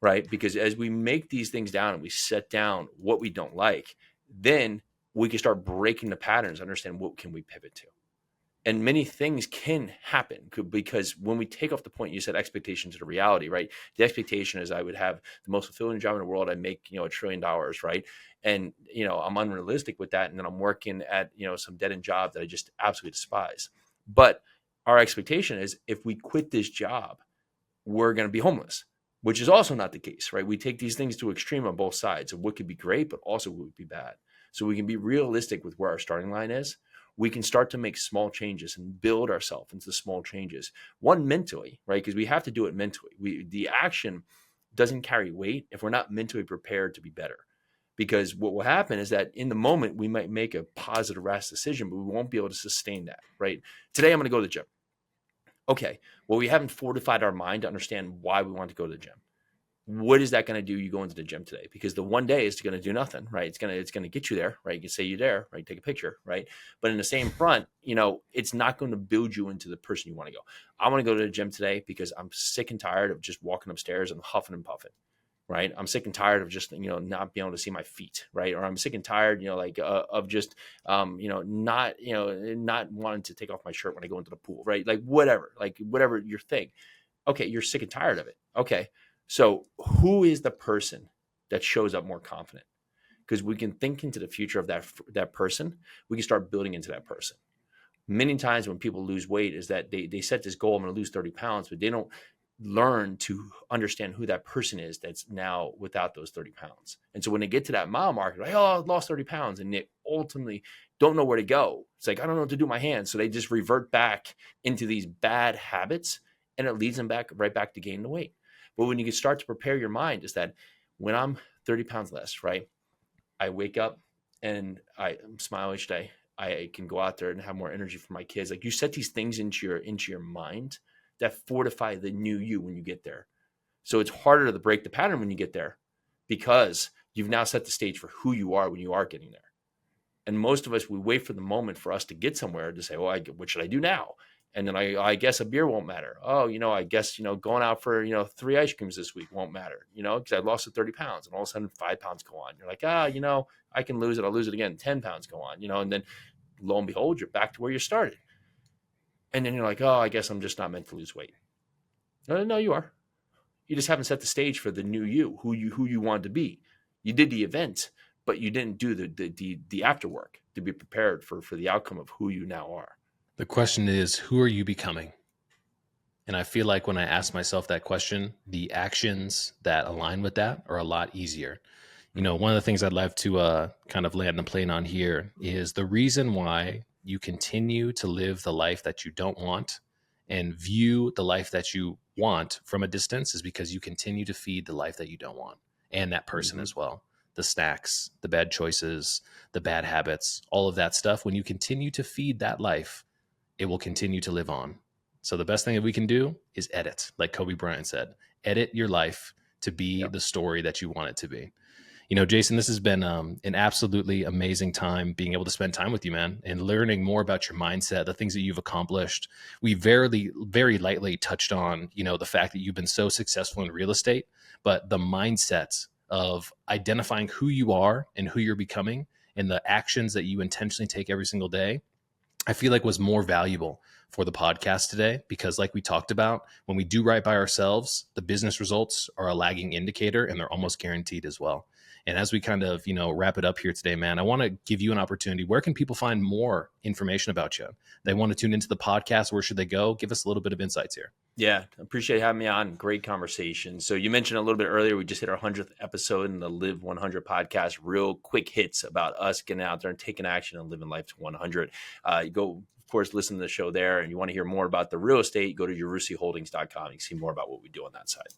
Right? Because as we make these things down and we set down what we don't like, then we can start breaking the patterns, understand what can we pivot to. And many things can happen because when we take off the point, you said expectation to the reality, right? The expectation is I would have the most fulfilling job in the world. I make, $1 trillion, right? And, I'm unrealistic with that. And then I'm working at, some dead end job that I just absolutely despise. But our expectation is if we quit this job, we're going to be homeless, which is also not the case, right? We take these things to extreme on both sides of what could be great, but also what would be bad. So we can be realistic with where our starting line is. We can start to make small changes and build ourselves into small changes. One, mentally, right? Because we have to do it mentally. The action doesn't carry weight if we're not mentally prepared to be better. Because what will happen is that in the moment, we might make a positive, rash decision, but we won't be able to sustain that, right? Today, I'm going to go to the gym. Okay, well, we haven't fortified our mind to understand why we want to go to the gym. What is that going to do? You go into the gym today, because the one day is going to do nothing, right? It's going to get you there, right? You can say you're there, right? Take a picture, right? But in the same front, it's not going to build you into the person you want to go. I want to go to the gym today because I'm sick and tired of just walking upstairs and huffing and puffing. right? I'm sick and tired of just, not being able to see my feet, right? Or I'm sick and tired, of just, not wanting to take off my shirt when I go into the pool, right? Like whatever your thing. Okay, you're sick and tired of it. Okay, so who is the person that shows up more confident? Because we can think into the future of that person. We can start building into that person. Many times when people lose weight is that they set this goal, I'm going to lose 30 pounds, but they don't learn to understand who that person is that's now without those 30 pounds. And so when they get to that mile mark, like, oh, I lost 30 pounds. And they ultimately don't know where to go. It's like, I don't know what to do with my hands. So they just revert back into these bad habits, and it leads them right back to gaining the weight. But when you can start to prepare your mind, is that when I'm 30 pounds less, right? I wake up and I smile each day. I can go out there and have more energy for my kids. Like, you set these things into your mind that fortify the new you when you get there. So it's harder to break the pattern when you get there, because you've now set the stage for who you are when you are getting there. And most of us, we wait for the moment for us to get somewhere to say, well, what should I do now? And then I guess a beer won't matter. Oh, I guess, going out for, 3 ice creams this week won't matter, because I lost the 30 pounds, and all of a sudden 5 pounds go on. You're like, I can lose it. I'll lose it again. 10 pounds go on, and then lo and behold, you're back to where you started. And then you're like, oh, I guess I'm just not meant to lose weight. No, you are. You just haven't set the stage for the new you, who you wanted to be. You did the event, but you didn't do the after work to be prepared for the outcome of who you now are. The question is, who are you becoming? And I feel like when I ask myself that question, the actions that align with that are a lot easier. One of the things I'd love to kind of land the plane on here is the reason why you continue to live the life that you don't want and view the life that you want from a distance is because you continue to feed the life that you don't want, and that person as well. The snacks, the bad choices, the bad habits, all of that stuff. When you continue to feed that life, it will continue to live on. So the best thing that we can do is edit, like Kobe Bryant said, edit your life to be the story that you want it to be. Jason, this has been an absolutely amazing time being able to spend time with you, man, and learning more about your mindset, the things that you've accomplished. We very lightly touched on, the fact that you've been so successful in real estate, but the mindset of identifying who you are and who you're becoming and the actions that you intentionally take every single day, I feel like was more valuable for the podcast today, because like we talked about, when we do right by ourselves, the business results are a lagging indicator, and they're almost guaranteed as well. And as we kind of, wrap it up here today, man, I want to give you an opportunity. Where can people find more information about you? They want to tune into the podcast. Where should they go? Give us a little bit of insights here. Yeah, appreciate having me on. Great conversation. So you mentioned a little bit earlier, we just hit our 100th episode in the Live 100 podcast. Real quick hits about us getting out there and taking action and living life to 100. You go, of course, listen to the show there. And you want to hear more about the real estate, go to yarusiholdings.com. You can see more about what we do on that side.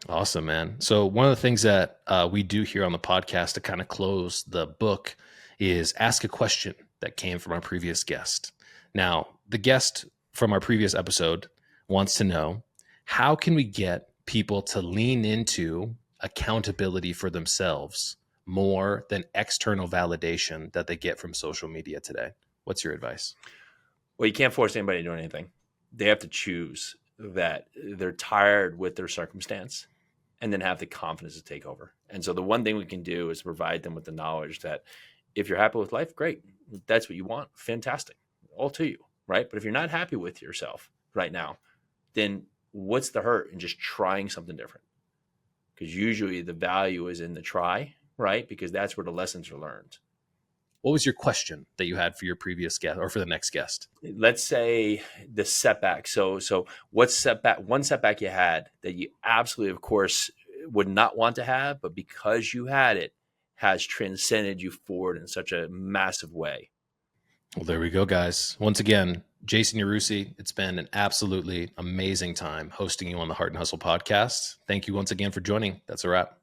Awesome, man. So one of the things that we do here on the podcast to kind of close the book is ask a question that came from our previous guest. Now, the guest from our previous episode wants to know, how can we get people to lean into accountability for themselves more than external validation that they get from social media today? What's your advice? Well, you can't force anybody to do anything. They have to choose that they're tired with their circumstance, and then have the confidence to take over. And so the one thing we can do is provide them with the knowledge that if you're happy with life, great. That's what you want. Fantastic. All to you, right? But if you're not happy with yourself right now, then what's the hurt in just trying something different? Because usually the value is in the try, right? Because that's where the lessons are learned. What was your question that you had for your previous guest or for the next guest? Let's say the setback. So what's one setback you had that you absolutely, of course, would not want to have, but because you had it, has transcended you forward in such a massive way? Well, there we go, guys. Once again, Jason Yarusi, it's been an absolutely amazing time hosting you on the Hart Hustle podcast. Thank you once again for joining. That's a wrap.